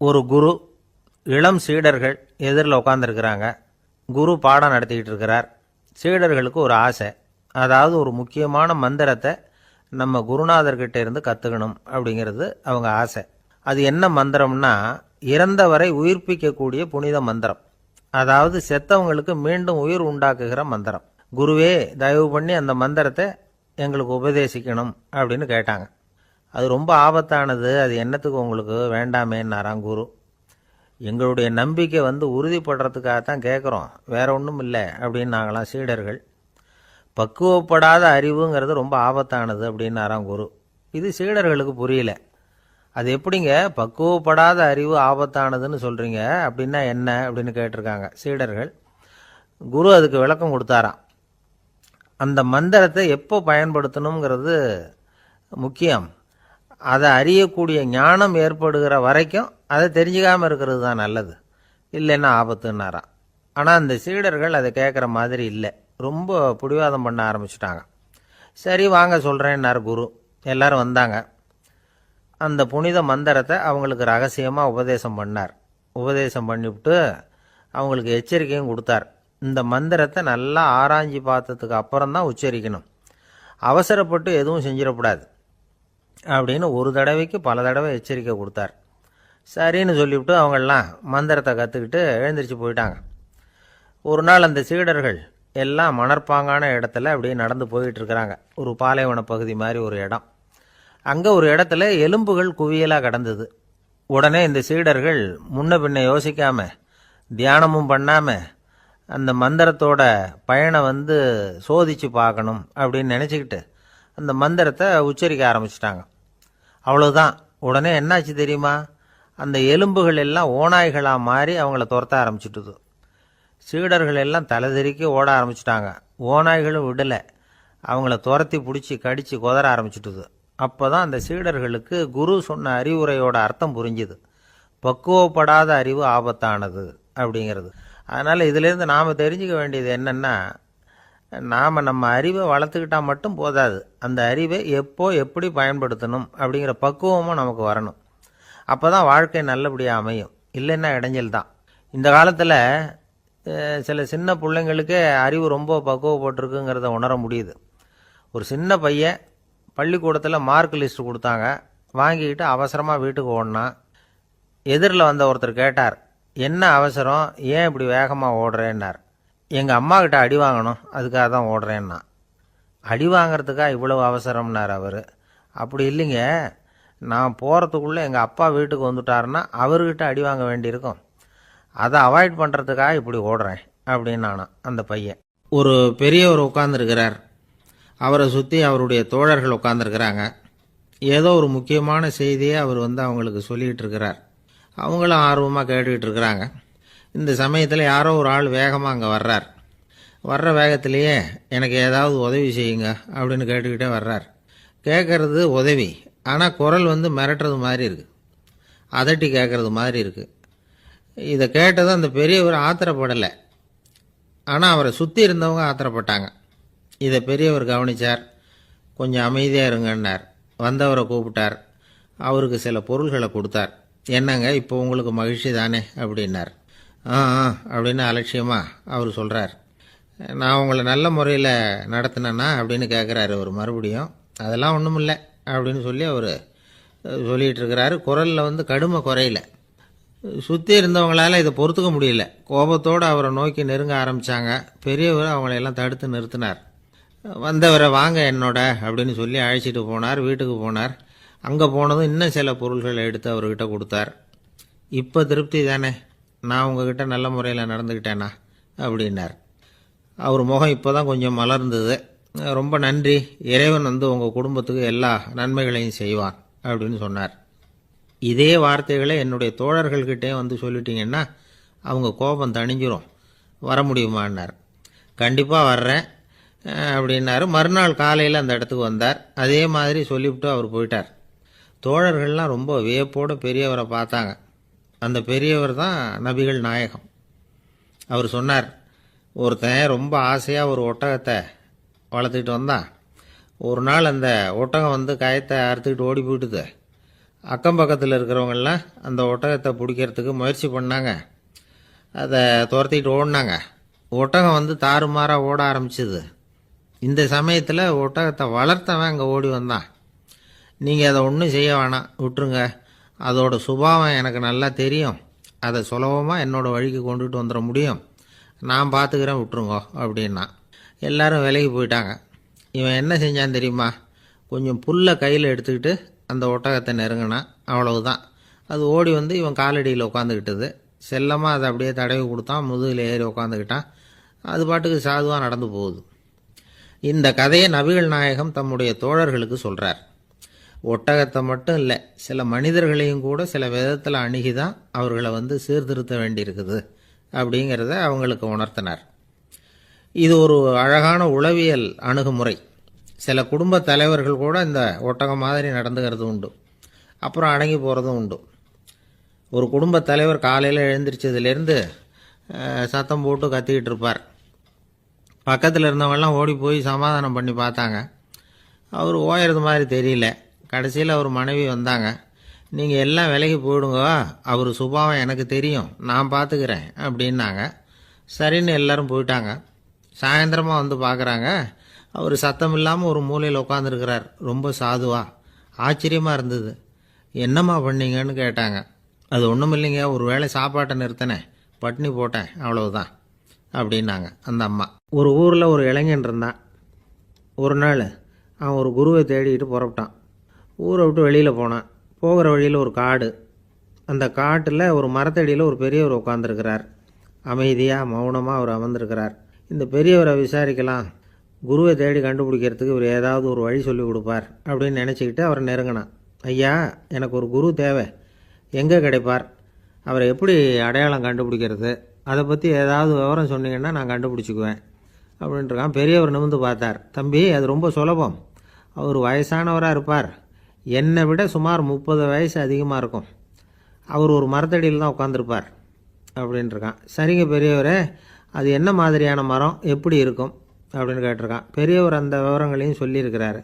ஒரு குரு, இளம் சீடர்கள் எதிரில் உட்காந்துருக்கிறாங்க. குரு பாடம் நடத்திக்கிட்டு இருக்கிறார். சீடர்களுக்கு ஒரு ஆசை, அதாவது ஒரு முக்கியமான மந்திரத்தை நம்ம குருநாதர்கிட்ட இருந்து கற்றுக்கணும் அப்படிங்கிறது அவங்க ஆசை. அது என்ன மந்திரம்னா, இறந்தவரை உயிர்ப்பிக்கக்கூடிய புனித மந்திரம், அதாவது செத்தவங்களுக்கு மீண்டும் உயிர் உண்டாக்குகிற மந்திரம். குருவே, தயவு பண்ணி அந்த மந்திரத்தை எங்களுக்கு உபதேசிக்கணும் அப்படின்னு கேட்டாங்க. அது ரொம்ப ஆபத்தானது, அது என்னத்துக்கு உங்களுக்கு வேண்டாமேன்னாராம் குரு. எங்களுடைய நம்பிக்கை உறுதிப்படுறதுக்காகத்தான் கேட்குறோம், வேற ஒன்றும் இல்லை அப்படின்னு நாங்களாம் சீடர்கள். பக்குவப்படாத அறிவுங்கிறது ரொம்ப ஆபத்தானது அப்படின்னாராம் குரு. இது சீடர்களுக்கு புரியல. அது எப்படிங்க பக்குவப்படாத அறிவு ஆபத்தானதுன்னு சொல்கிறீங்க, அப்படின்னா என்ன அப்படின்னு கேட்டிருக்காங்க சீடர்கள். குரு அதுக்கு விளக்கம் கொடுத்தாராம். அந்த மந்திரத்தை எப்போ பயன்படுத்தணுங்கிறது முக்கியம். அதை அறியக்கூடிய ஞானம் ஏற்படுகிற வரைக்கும் அதை தெரிஞ்சுக்காமல் இருக்கிறது தான் நல்லது, இல்லைன்னா ஆபத்துன்னாராம். ஆனால் அந்த சீடர்கள் அதை கேட்குற மாதிரி இல்லை, ரொம்ப பிடிவாதம் பண்ண ஆரம்பிச்சிட்டாங்க. சரி வாங்க சொல்கிறேன்னார் குரு. எல்லாரும் வந்தாங்க. அந்த புனித மந்திரத்தை அவங்களுக்கு ரகசியமாக உபதேசம் பண்ணார். உபதேசம் பண்ணிவிட்டு அவங்களுக்கு எச்சரிக்கையும் கொடுத்தார். இந்த மந்திரத்தை நல்லா ஆராய்ச்சி பார்த்ததுக்கு அப்புறம்தான் உச்சரிக்கணும், அவசரப்பட்டு எதுவும் செஞ்சிடக்கூடாது அப்படின்னு ஒரு தடவைக்கு பல தடவை எச்சரிக்கை கொடுத்தார். சரின்னு சொல்லிவிட்டு அவங்கெல்லாம் மந்திரத்தை கற்றுக்கிட்டு எழுந்திரிச்சு போயிட்டாங்க. ஒரு நாள் அந்த சீடர்கள் எல்லாம் மணற்பாங்கான இடத்துல அப்படியே நடந்து போயிட்டு இருக்கிறாங்க. ஒரு பாலைவன பகுதி மாதிரி ஒரு இடம். அங்கே ஒரு இடத்துல எலும்புகள் குவியலாக கிடந்தது. உடனே இந்த சீடர்கள் முன்ன பின்ன யோசிக்காம, தியானமும் பண்ணாம, அந்த மந்திரத்தோட பயனை சோதிச்சு பார்க்கணும் அப்படின்னு நினச்சிக்கிட்டு அந்த மந்திரத்தை உச்சரிக்க ஆரம்பிச்சிட்டாங்க. அவ்வளோதான். உடனே என்னாச்சு தெரியுமா, அந்த எலும்புகள் எல்லாம் ஓநாய்களாக மாறி அவங்கள துரத்த ஆரம்பிச்சுட்டுது. சீடர்கள் எல்லாம் தலைதெறிக்க ஓட ஆரம்பிச்சிட்டாங்க. ஓநாய்களும் விடலை, அவங்கள துரத்தி பிடிச்சி கடித்து கொதற ஆரம்பிச்சுட்டுது. அப்போ தான் அந்த சீடர்களுக்கு குரு சொன்ன அறிவுரையோட அர்த்தம் புரிஞ்சுது. பக்குவப்படாத அறிவு ஆபத்தானது அப்படிங்கிறது. அதனால் இதிலேருந்து நாம் தெரிஞ்சுக்க வேண்டியது என்னென்னா, நாம் நம்ம அறிவை வளர்த்துக்கிட்டால் மட்டும் போதாது, அந்த அறிவை எப்போ எப்படி பயன்படுத்தணும் அப்படிங்கிற பக்குவமும் நமக்கு வரணும். அப்போ தான் வாழ்க்கை நல்லபடியாக அமையும், இல்லைன்னா இடைஞ்சல் தான். இந்த காலத்தில் சில சின்ன பிள்ளைங்களுக்கே அறிவு ரொம்ப பக்குவப்பட்டிருக்குங்கிறத உணர முடியுது. ஒரு சின்ன பையன் பள்ளிக்கூடத்தில் மார்க் லிஸ்ட் கொடுத்தாங்க, வாங்கிக்கிட்டு அவசரமாக வீட்டுக்கு ஓடினான். எதிரில் வந்த ஒருத்தர் கேட்டார், என்ன அவசரம், ஏன் இப்படி வேகமாக ஓடுறேன்னார். எங்கள் அம்மா கிட்ட அடி வாங்கணும், அதுக்காக தான் ஓடுறேன்னா. அடி வாங்கிறதுக்காக இவ்வளவு அவசரம்னார் அவர். அப்படி இல்லைங்க, நான் போகிறதுக்குள்ளே எங்கள் அப்பா வீட்டுக்கு வந்துட்டாருன்னா அவர்கிட்ட அடி வாங்க வேண்டியிருக்கும், அதை அவாய்ட் பண்ணுறதுக்காக இப்படி ஓடுறேன் அப்படின்னு நானான் அந்த பையன். ஒரு பெரியவர் உட்காந்துருக்கிறார், அவரை சுற்றி அவருடைய தோழர்கள் உட்காந்துருக்கிறாங்க. ஏதோ ஒரு முக்கியமான செய்தியை அவர் அவங்களுக்கு சொல்லிகிட்டு இருக்கிறார். அவங்களும் ஆர்வமாக கேட்டுக்கிட்டு இருக்கிறாங்க. இந்த சமயத்தில் யாரோ ஒரு ஆள் வேகமாக அங்கே வர்றார். வர்ற வேகத்திலேயே எனக்கு ஏதாவது உதவி செய்யுங்க அப்படின்னு கேட்டுக்கிட்டே வர்றார். கேட்குறது உதவி, ஆனால் குரல் மிரட்டுறது மாதிரி இருக்குது, அதட்டி கேட்குறது மாதிரி இருக்குது. இதை கேட்டது அந்த பெரியவர் ஆத்திரப்படலை, ஆனால் அவரை சுற்றி இருந்தவங்க ஆத்திரப்பட்டாங்க. இதை பெரியவர் கவனித்தார். கொஞ்சம் அமைதியாக இருங்கன்னார். வந்தவரை கூப்பிட்டார், அவருக்கு சில பொருள்களை கொடுத்தார். என்னங்க இப்போ உங்களுக்கு மகிழ்ச்சி தானே அப்படின்னார். ஆ அப்படின்னு அலட்சியமாக அவர் சொல்கிறார். நான் உங்களை நல்ல முறையில் நடத்தினேன்னா அப்படின்னு கேட்குறாரு அவர் மறுபடியும். அதெல்லாம் ஒன்றும் இல்லை அப்படின்னு சொல்லி அவர் சொல்லிகிட்டு இருக்கிறாரு. குரலில் கடுமை குறையில. சுற்றி இருந்தவங்களால் இதை பொறுத்துக்க முடியல. கோபத்தோடு அவரை நோக்கி நெருங்க ஆரம்பித்தாங்க. பெரியவர் அவங்களையெல்லாம் தடுத்து நிறுத்தினார். வந்தவரை வாங்க என்னோட அப்படின்னு சொல்லி அழைச்சிட்டு போனார். வீட்டுக்கு போனார். அங்கே போனதும் இன்னும் சில பொருள்களை எடுத்து அவர்கிட்ட கொடுத்தார். இப்போ திருப்தி தானே, நான் உங்ககிட்ட நல்ல முறையில் நடந்துக்கிட்டேனா அப்படின்னார். அவர் முகம் இப்போ தான் கொஞ்சம் மலர்ந்தது. ரொம்ப நன்றி, இறைவன் உங்கள் குடும்பத்துக்கு எல்லா நன்மைகளையும் செய்வான் அப்படின்னு சொன்னார். இதே வார்த்தைகளை என்னுடைய தோழர்கள்கிட்டே சொல்லிட்டீங்கன்னா அவங்க கோபம் தணிஞ்சிரும், வர முடியுமான்னார். கண்டிப்பாக வர்றேன் அப்படின்னாரு. மறுநாள் காலையில் அந்த இடத்துக்கு வந்தார். அதே மாதிரி சொல்லிவிட்டு அவர் போயிட்டார். தோழர்கள்லாம் ரொம்ப வியப்போடு பெரியவரை பார்த்தாங்க. அந்த பெரியவர் தான் நபிகள் நாயகம். அவர் சொன்னார், ஒருத்தன் ரொம்ப ஆசையாக ஒரு ஒட்டகத்தை வளர்த்துக்கிட்டு வந்தான். ஒரு நாள் அந்த ஒட்டகம் கயத்தை அறுத்துக்கிட்டு ஓடி போயிட்டுது. அக்கம் பக்கத்தில் இருக்கிறவங்கெல்லாம் அந்த ஒட்டகத்தை பிடிக்கிறதுக்கு முயற்சி பண்ணாங்க. அதை துரத்திட்டு ஓடினாங்க. ஒட்டகம் வந்து தாறுமாறாக ஓட ஆரம்பிச்சிது. இந்த சமயத்தில் ஒட்டகத்தை வளர்த்தவன் அங்கே ஓடி வந்தான். நீங்கள் அதை ஒன்றும் செய்ய வேணாம், விட்டுருங்க. அதோட சுபாவம் எனக்கு நல்லா தெரியும். அதை சுலபமாக என்னோடய வழிக்கு கொண்டுட்டு வந்துட முடியும். நான் பார்த்துக்கிறேன், விட்டுருங்கோ அப்படின்னா. எல்லாரும் விலைக்கு போயிட்டாங்க. இவன் என்ன செஞ்சான் தெரியுமா? கொஞ்சம் புல்லை கையில் எடுத்துக்கிட்டு அந்த ஒட்டகத்தை நெருங்கினான். அவ்வளவுதான். அது ஓடி வந்து இவன் காலடியில் உட்காந்துக்கிட்டது. செல்லமாக அதை அப்படியே தடவி கொடுத்தான். முதுகில் ஏறி உட்காந்துக்கிட்டான். அது பாட்டுக்கு சாதுவாக நடந்து போகுது. இந்த கதையை நபிகள் நாயகம் தம்முடைய தோழர்களுக்கு சொல்கிறார். ஒட்டகத்தை மட்டும் இல்லை, சில மனிதர்களையும் கூட சில விதத்தில் அணுகி தான் அவர்களை வந்து சீர்திருத்த வேண்டியிருக்குது அப்படிங்கிறத அவங்களுக்கு உணர்த்தினார். இது ஒரு அழகான உளவியல் அணுகுமுறை. சில குடும்ப தலைவர்கள் கூட இந்த ஒட்டகம் மாதிரி நடந்துக்கிறது உண்டு. அப்புறம் அடங்கி போகிறதும் உண்டு. ஒரு குடும்ப தலைவர் காலையில் எழுந்திரிச்சதுலேருந்து சத்தம் போட்டு கத்திக்கிட்டு இருப்பார். பக்கத்தில் இருந்தவங்கெல்லாம் ஓடி போய் சமாதானம் பண்ணி பார்த்தாங்க. அவர் ஓயறது மாதிரி தெரியல. கடைசியில் அவர் மனைவி வந்தாங்க. நீங்கள் எல்லாம் விலைக்கு போயிடுங்க, அவர் சுபாவம் எனக்கு தெரியும், நான் பார்த்துக்கிறேன் அப்படின்னாங்க. சரின்னு எல்லோரும் போயிட்டாங்க. சாயந்தரமாக வந்து பார்க்குறாங்க. அவர் சத்தம் இல்லாமல் ஒரு மூலையில் உட்காந்துருக்கிறார். ரொம்ப சாதுவா. ஆச்சரியமாக இருந்தது. என்னம்மா பண்ணீங்கன்னு கேட்டாங்க. அது ஒன்றும் இல்லைங்க, ஒரு வேளை சாப்பாட்டை நிறுத்தினேன், பட்னி போட்டேன், அவ்வளவுதான் அப்படின்னாங்க அந்த அம்மா. ஒரு ஊரில் ஒரு இளைஞன் இருந்தான். ஒரு நாள் அவன் ஒரு குருவை தேடிட்டு புறப்பட்டான். ஊரை விட்டு வெளியில் போனான். போகிற வழியில் ஒரு காடு. அந்த காட்டில் ஒரு மரத்தடியில் ஒரு பெரியவர் உட்காந்துருக்கிறார். அமைதியாக மௌனமாக அவர் அமர்ந்திருக்கிறார். இந்த பெரியவரை விசாரிக்கலாம், குருவை தேடி கண்டுபிடிக்கிறதுக்கு இவர் ஏதாவது ஒரு வழி சொல்லி கொடுப்பார் அப்படின்னு நினச்சிக்கிட்டு அவரை நெருங்கினான். ஐயா, எனக்கு ஒரு குரு தேவை, எங்கே கிடைப்பார்? அவரை எப்படி அடையாளம் கண்டுபிடிக்கிறது? அதை பற்றி ஏதாவது விவரம் சொன்னீங்கன்னா நான் கண்டுபிடிச்சிக்குவேன் அப்படின்ட்டுருக்கான். பெரியவர் நிமிர்ந்து பார்த்தார். தம்பி, அது ரொம்ப சுலபம். அவர் வயசானவராக இருப்பார். என்னை விட சுமார் 30 வயசு அதிகமாக இருக்கும். அவர் ஒரு மரத்தடியில் தான் உட்காந்துருப்பார் அப்படின்ட்டுருக்கான். சரிங்க பெரியவரே, அது என்ன மாதிரியான மரம், எப்படி இருக்கும் அப்படின்னு கேட்டிருக்கான். பெரியவர் அந்த விவரங்களையும் சொல்லியிருக்கிறாரு.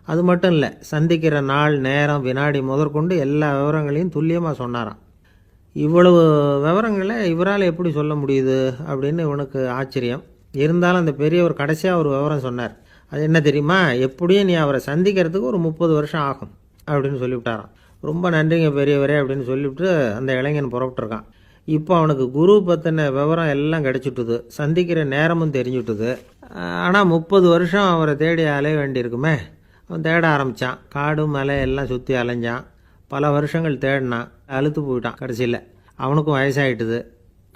அது மட்டும் இல்லை, சந்திக்கிற நாள், நேரம், வினாடி முதற்கொண்டு எல்லா விவரங்களையும் துல்லியமாக சொன்னாராம். இவ்வளவு விவரங்களை இவரால் எப்படி சொல்ல முடியுது அப்படின்னு இவனுக்கு ஆச்சரியம். இருந்தாலும் அந்த பெரியவர் கடைசியாக ஒரு விவரம் சொன்னார். அது என்ன தெரியுமா? எப்படியும் நீ அவரை சந்திக்கிறதுக்கு ஒரு 30 வருஷம் ஆகும் அப்படின்னு சொல்லிவிட்டாராம். ரொம்ப நன்றிங்க பெரியவரே அப்படின்னு சொல்லிவிட்டு அந்த இளைஞன் புறப்பட்டுருக்கான். இப்போ அவனுக்கு குரு பற்றின விவரம் எல்லாம் கிடச்சிட்டுது. சந்திக்கிற நேரமும் தெரிஞ்சுட்டுது. ஆனால் 30 வருஷம் அவரை தேடி அலைய வேண்டியிருக்குமே. அவன் தேட ஆரம்பித்தான். காடு மலை எல்லாம் சுற்றி அலைஞ்சான். பல வருஷங்கள் தேடினான். அழுத்து போயிட்டான். கடைசியில் அவனுக்கும் வயசாகிட்டுது.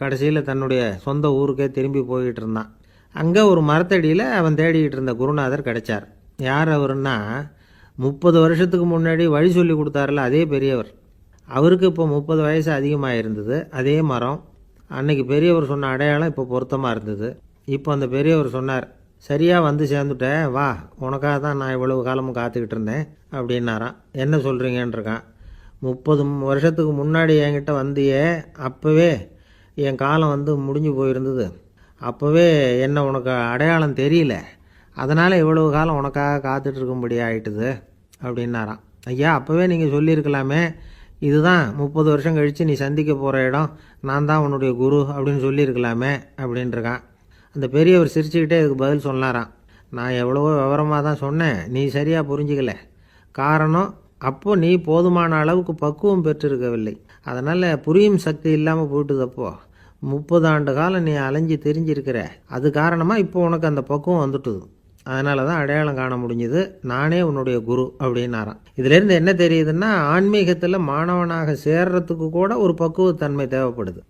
கடைசியில் தன்னுடைய சொந்த ஊருக்கே திரும்பி போய்கிட்டு இருந்தான். அங்கே ஒரு மரத்தடியில் அவன் தேடிக்கிட்டு இருந்த குருநாதர் கிடைச்சார். யார் அவருன்னா, 30 வருஷத்துக்கு முன்னாடி வழி சொல்லி கொடுத்தாருல அதே பெரியவர். அவருக்கு இப்போ 30 வயசு அதிகமாக இருந்தது. அதே மரம். அன்னைக்கு பெரியவர் சொன்ன அடையாளம் இப்போ பொருத்தமாக இருந்தது. இப்போ அந்த பெரியவர் சொன்னார், சரியாக வந்து சேர்ந்துட்டேன், வா, உனக்காக தான் நான் இவ்வளவு காலமும் காத்துக்கிட்டு இருந்தேன் அப்படின்னாராம். என்ன சொல்கிறீங்கன்றிருக்கான். 30 வருஷத்துக்கு முன்னாடி என்கிட்ட வந்தியே, அப்போவே என் காலம் வந்து முடிஞ்சு போயிருந்தது. அப்போவே என்ன உனக்கு அடையாளம் தெரியல, அதனால் இவ்வளவு காலம் உனக்காக காத்துட்ருக்கும்படி ஆகிட்டுது அப்படின்னாராம். ஐயா, அப்போவே நீங்கள் சொல்லியிருக்கலாமே, இதுதான் 30 வருஷம் கழித்து நீ சந்திக்க போகிற இடம், நான் தான் உன்னுடைய குரு அப்படின்னு சொல்லியிருக்கலாமே அப்படின்ட்டுருக்கான். அந்த பெரியவர் சிரிச்சுக்கிட்டே இதுக்கு பதில் சொன்னாராம். நான் எவ்வளவோ விவரமாக தான் சொன்னேன், நீ சரியாக புரிஞ்சிக்கல. காரணம், அப்போ நீ போதுமான அளவுக்கு பக்குவம் பெற்றிருக்கவில்லை. அதனால் புரியும் சக்தி இல்லாமல் போயிட்டுதப்போ 30 ஆண்டு காலம் நீ அலைஞ்சி தெரிஞ்சிருக்கிற. அது காரணமாக இப்போ உனக்கு அந்த பக்குவம் வந்துட்டுது. அதனால தான் அடையாளம் காண முடிஞ்சுது. நானே உன்னுடைய குரு அப்படின்னாராம். இதிலேருந்து என்ன தெரியுதுன்னா, ஆன்மீகத்தில் மாணவனாக சேர்றதுக்கு கூட ஒரு பக்குவத்தன்மை தேவைப்படுது.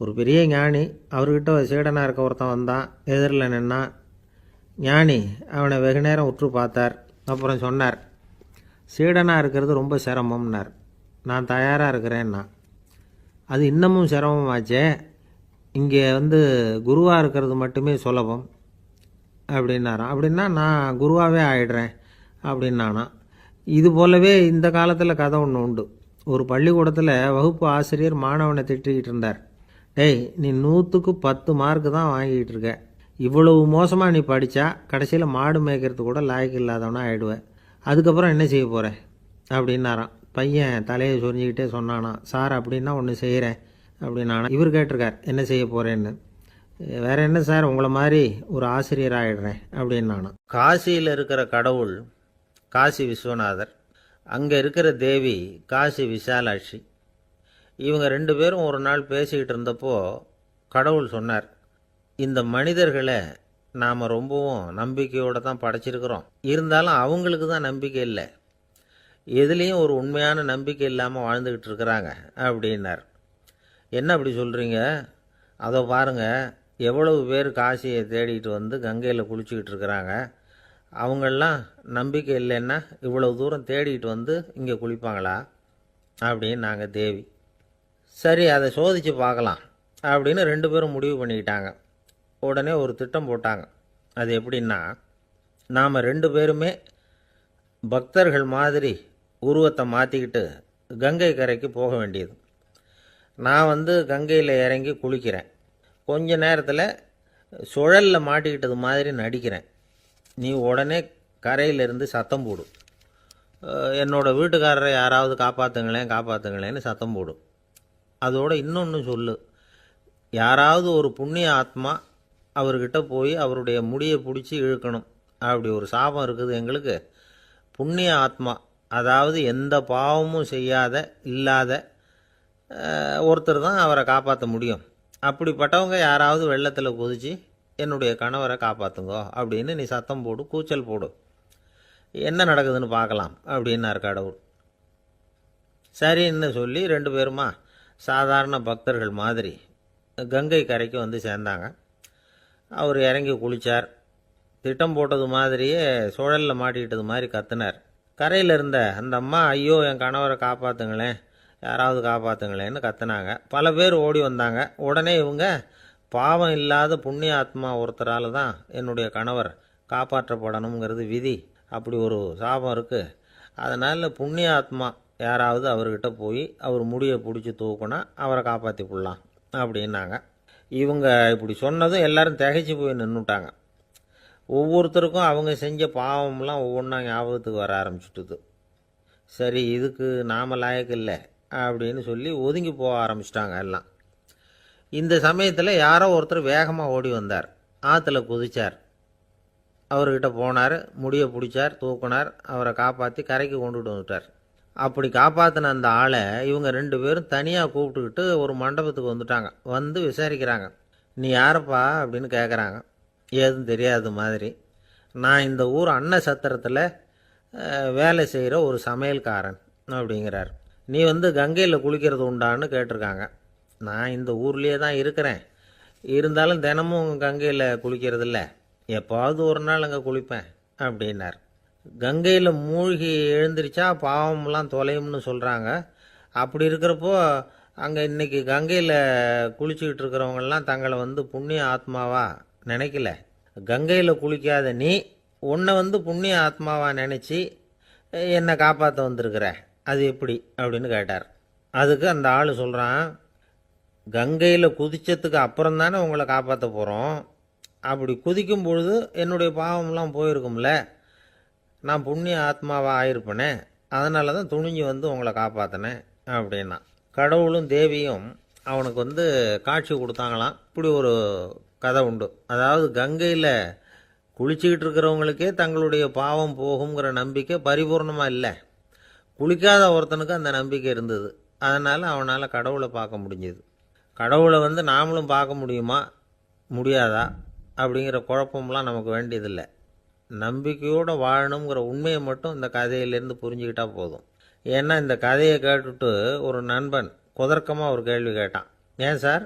ஒரு பெரிய ஞானி, அவர்கிட்ட சீடனாக இருக்க ஒருத்தன் வந்தான். எதிரில் நின்னான். ஞானி அவனை வெகு நேரம் உற்று பார்த்தார். அப்புறம் சொன்னார், சீடனாக இருக்கிறது ரொம்ப சிரமம்னார். நான் தயாராக இருக்கிறேன்னா. அது இன்னமும் சிரமமாச்சே, இங்கே வந்து குருவாக இருக்கிறது மட்டுமே சுலபம் அப்படின்னாராம். அப்படின்னா நான் குருவாகவே ஆயிடுறேன் அப்படின்னானா. இது போலவே இந்த காலத்தில் கதை ஒன்று உண்டு. ஒரு பள்ளிக்கூடத்தில் வகுப்பு ஆசிரியர் மாணவனை திட்டிக்கிட்டு இருந்தார். டேய், நீ 100க்கு 10 மார்க்கு தான் வாங்கிக்கிட்டு இருக்க. இவ்வளவு மோசமாக நீ படித்தா கடைசியில் மாடு மேய்க்கிறது கூட லாய்க்கு இல்லாதவனா ஆகிடுவேன். அதுக்கப்புறம் என்ன செய்ய போகிற அப்படின்னாராம். பையன் தலையை சொரிஞ்சிக்கிட்டே சொன்னானா, சார் அப்படின்னா ஒன்று செய்கிறேன் அப்படின்னானா. இவர் கேட்டிருக்கார் என்ன செய்ய போகிறேன்னு. வேற என்ன சார், உங்களை மாதிரி ஒரு ஆசிரியர் ஆகிடுறேன் அப்படின்னு நானும். காசியில் இருக்கிற கடவுள் காசி விஸ்வநாதர், அங்கே இருக்கிற தேவி காசி விசாலாட்சி. இவங்க 2 பேரும் ஒரு நாள் பேசிக்கிட்டு இருந்தப்போ கடவுள் சொன்னார், இந்த மனிதர்களை நாம் ரொம்பவும் நம்பிக்கையோடு தான் படைச்சிருக்கிறோம், இருந்தாலும் அவங்களுக்கு தான் நம்பிக்கை இல்லை, எதுலேயும் ஒரு உண்மையான நம்பிக்கை இல்லாமல் வாழ்ந்துக்கிட்டு இருக்கிறாங்க அப்படின்னார். என்ன அப்படி சொல்கிறீங்க? அதோ பாருங்கள், எவ்வளவு பேர் காசியை தேடிட்டு வந்து கங்கையில் குளிச்சுக்கிட்டு இருக்கிறாங்க, அவங்களெலாம் நம்பிக்கை இல்லைன்னா இவ்வளவு தூரம் தேடிட்டு வந்து இங்கே குளிப்பாங்களா அப்படின்னு நாங்கள் தேவி. சரி, அதை சோதித்து பார்க்கலாம் அப்படின்னு 2 பேரும் முடிவு பண்ணிக்கிட்டாங்க. உடனே ஒரு திட்டம் போட்டாங்க. அது எப்படின்னா, நாம் 2 பேருமே பக்தர்கள் மாதிரி உருவத்தை மாற்றிக்கிட்டு கங்கை கரைக்கு போக வேண்டியது. நான் வந்து கங்கையில் இறங்கி குளிக்கிறேன், கொஞ்ச நேரத்தில் சுழலில் மாட்டிக்கிட்டது மாதிரி நடிக்கிறேன். நீ உடனே கரையிலிருந்து சத்தம் போடும், என்னோடய வீட்டுக்காரரை யாராவது காப்பாற்றுங்களேன்னு சத்தம் போடும். அதோடு இன்னொன்று சொல்லு, யாராவது ஒரு புண்ணிய ஆத்மா அவர்கிட்ட போய் அவருடைய முடியை பிடிச்சி இழுக்கணும், அப்படி ஒரு சாபம் இருக்குது எங்களுக்கு. புண்ணிய ஆத்மா, அதாவது எந்த பாவமும் செய்யாத இல்லாத ஒருத்தர் தான் அவரை காப்பாற்ற முடியும். அப்படிப்பட்டவங்க யாராவது வெள்ளத்தில் குதித்து என்னுடைய கணவரை காப்பாற்றுங்கோ அப்படின்னு நீ சத்தம் போடு, கூச்சல் போடு, என்ன நடக்குதுன்னு பார்க்கலாம் அப்படின்னார் கடவுள். சரின்னு சொல்லி 2 பேருமா சாதாரண பக்தர்கள் மாதிரி கங்கை கரைக்கு வந்து சேர்ந்தாங்க. அவர் இறங்கி குளித்தார். திட்டம் போட்டது மாதிரியே சுழலில் மாட்டிக்கிட்டது மாதிரி கத்துனார். கரையில் இருந்த அந்த அம்மா, ஐயோ என் கணவரை காப்பாற்றுங்களேன், யாராவது காப்பாற்றுங்களேன்னு கத்துனாங்க. பல பேர் ஓடி வந்தாங்க. உடனே இவங்க, பாவம் இல்லாத புண்ணிய ஆத்மா ஒருத்தரால் தான் என்னுடைய கணவர் காப்பாற்றப்படணுங்கிறது விதி, அப்படி ஒரு சாபம் இருக்குது, அதனால் புண்ணிய ஆத்மா யாராவது அவர்கிட்ட போய் அவர் முடியை பிடிச்சி தூக்குனா அவரை காப்பாற்றி போடலாம் அப்படின்னாங்க. இவங்க இப்படி சொன்னதும் எல்லாரும் திகைச்சு போய் நின்றுட்டாங்க. ஒவ்வொருத்தருக்கும் அவங்க செஞ்ச பாவம்லாம் ஒவ்வொன்றா ஞாபகத்துக்கு வர ஆரம்பிச்சுட்டுது. சரி, இதுக்கு நாம் லாயக்கு இல்லை அப்படின்னு சொல்லி ஒதுங்கி போக ஆரம்பிச்சிட்டாங்க எல்லாம். இந்த சமயத்தில் யாரோ ஒருத்தர் வேகமாக ஓடி வந்தார், ஆற்றுல குதித்தார். அவர்கிட்ட போனார், முடியை பிடிச்சார், தூக்குனார், அவரை காப்பாற்றி கரைக்கு கொண்டுட்டு வந்துட்டார். அப்படி காப்பாற்றின அந்த ஆளை இவங்க 2 பேரும் தனியாக கூப்பிட்டுக்கிட்டு ஒரு மண்டபத்துக்கு வந்துட்டாங்க. வந்து விசாரிக்கிறாங்க. நீ யாரப்பா அப்படின்னு கேட்குறாங்க. ஏதும் தெரியாத மாதிரி. நான் இந்த ஊர் அன்ன சத்திரத்தில் வேலை செய்கிற ஒரு சமையல்காரன் அப்படிங்கிறார். நீ வந்து கங்கையில் குளிக்கிறது உண்டான்னு கேட்டிருக்காங்க. நான் இந்த ஊர்லேயே தான் இருக்கிறேன், இருந்தாலும் தினமும் கங்கையில் குளிக்கிறதில்ல, எப்பாவது ஒரு நாள் அங்கே குளிப்பேன் அப்படின்னார். கங்கையில் மூழ்கி எழுந்திரிச்சா பாவம்லாம் தொலையும்னு சொல்கிறாங்க. அப்படி இருக்கிறப்போ அங்கே இன்றைக்கி கங்கையில் குளிச்சுக்கிட்டு இருக்கிறவங்கெல்லாம் தங்களை வந்து புண்ணிய ஆத்மாவா நினைக்கல. கங்கையில் குளிக்காத நீ உன்னை வந்து புண்ணிய ஆத்மாவா நினச்சி என்னை காப்பாற்ற வந்திருக்கிற, அது எப்படி அப்படின்னு கேட்டார். அதுக்கு அந்த ஆள் சொல்கிறான், கங்கையில் குதித்ததுக்கு அப்புறம் தானே உங்களை காப்பாற்ற போகிறோம், அப்படி குதிக்கும் பொழுது என்னுடைய பாவம்லாம் போயிருக்கும்ல, நான் புண்ணிய ஆத்மாவாக ஆயிருப்பேனே, அதனால தான் துணிஞ்சு வந்து உங்களை காப்பாற்றினேன் அப்படின்னா. கடவுளும் தேவியும் அவனுக்கு வந்து காட்சி கொடுத்தாங்களாம். இப்படி ஒரு கதை உண்டு. அதாவது கங்கையில் குளிச்சுக்கிட்டு இருக்கிறவங்களுக்கே தங்களுடைய பாவம் போகுங்கிற நம்பிக்கை பரிபூர்ணமாக இல்லை, குளிக்காத ஒருத்தனுக்கு அந்த நம்பிக்கை இருந்தது. அதனால் அவனால் கடவுளை பார்க்க முடிஞ்சது. கடவுளை வந்து நாமளும் பார்க்க முடியுமா முடியாதா அப்படிங்கிற குழப்பம்லாம் நமக்கு வேண்டியதில்லை. நம்பிக்கையோடு வாழணுங்கிற உண்மையை மட்டும் இந்த கதையிலேருந்து புரிஞ்சுக்கிட்டால் போதும். ஏன்னா இந்த கதையை கேட்டுட்டு ஒரு நண்பன் குதர்க்கமாக ஒரு கேள்வி கேட்டான். ஏன் சார்,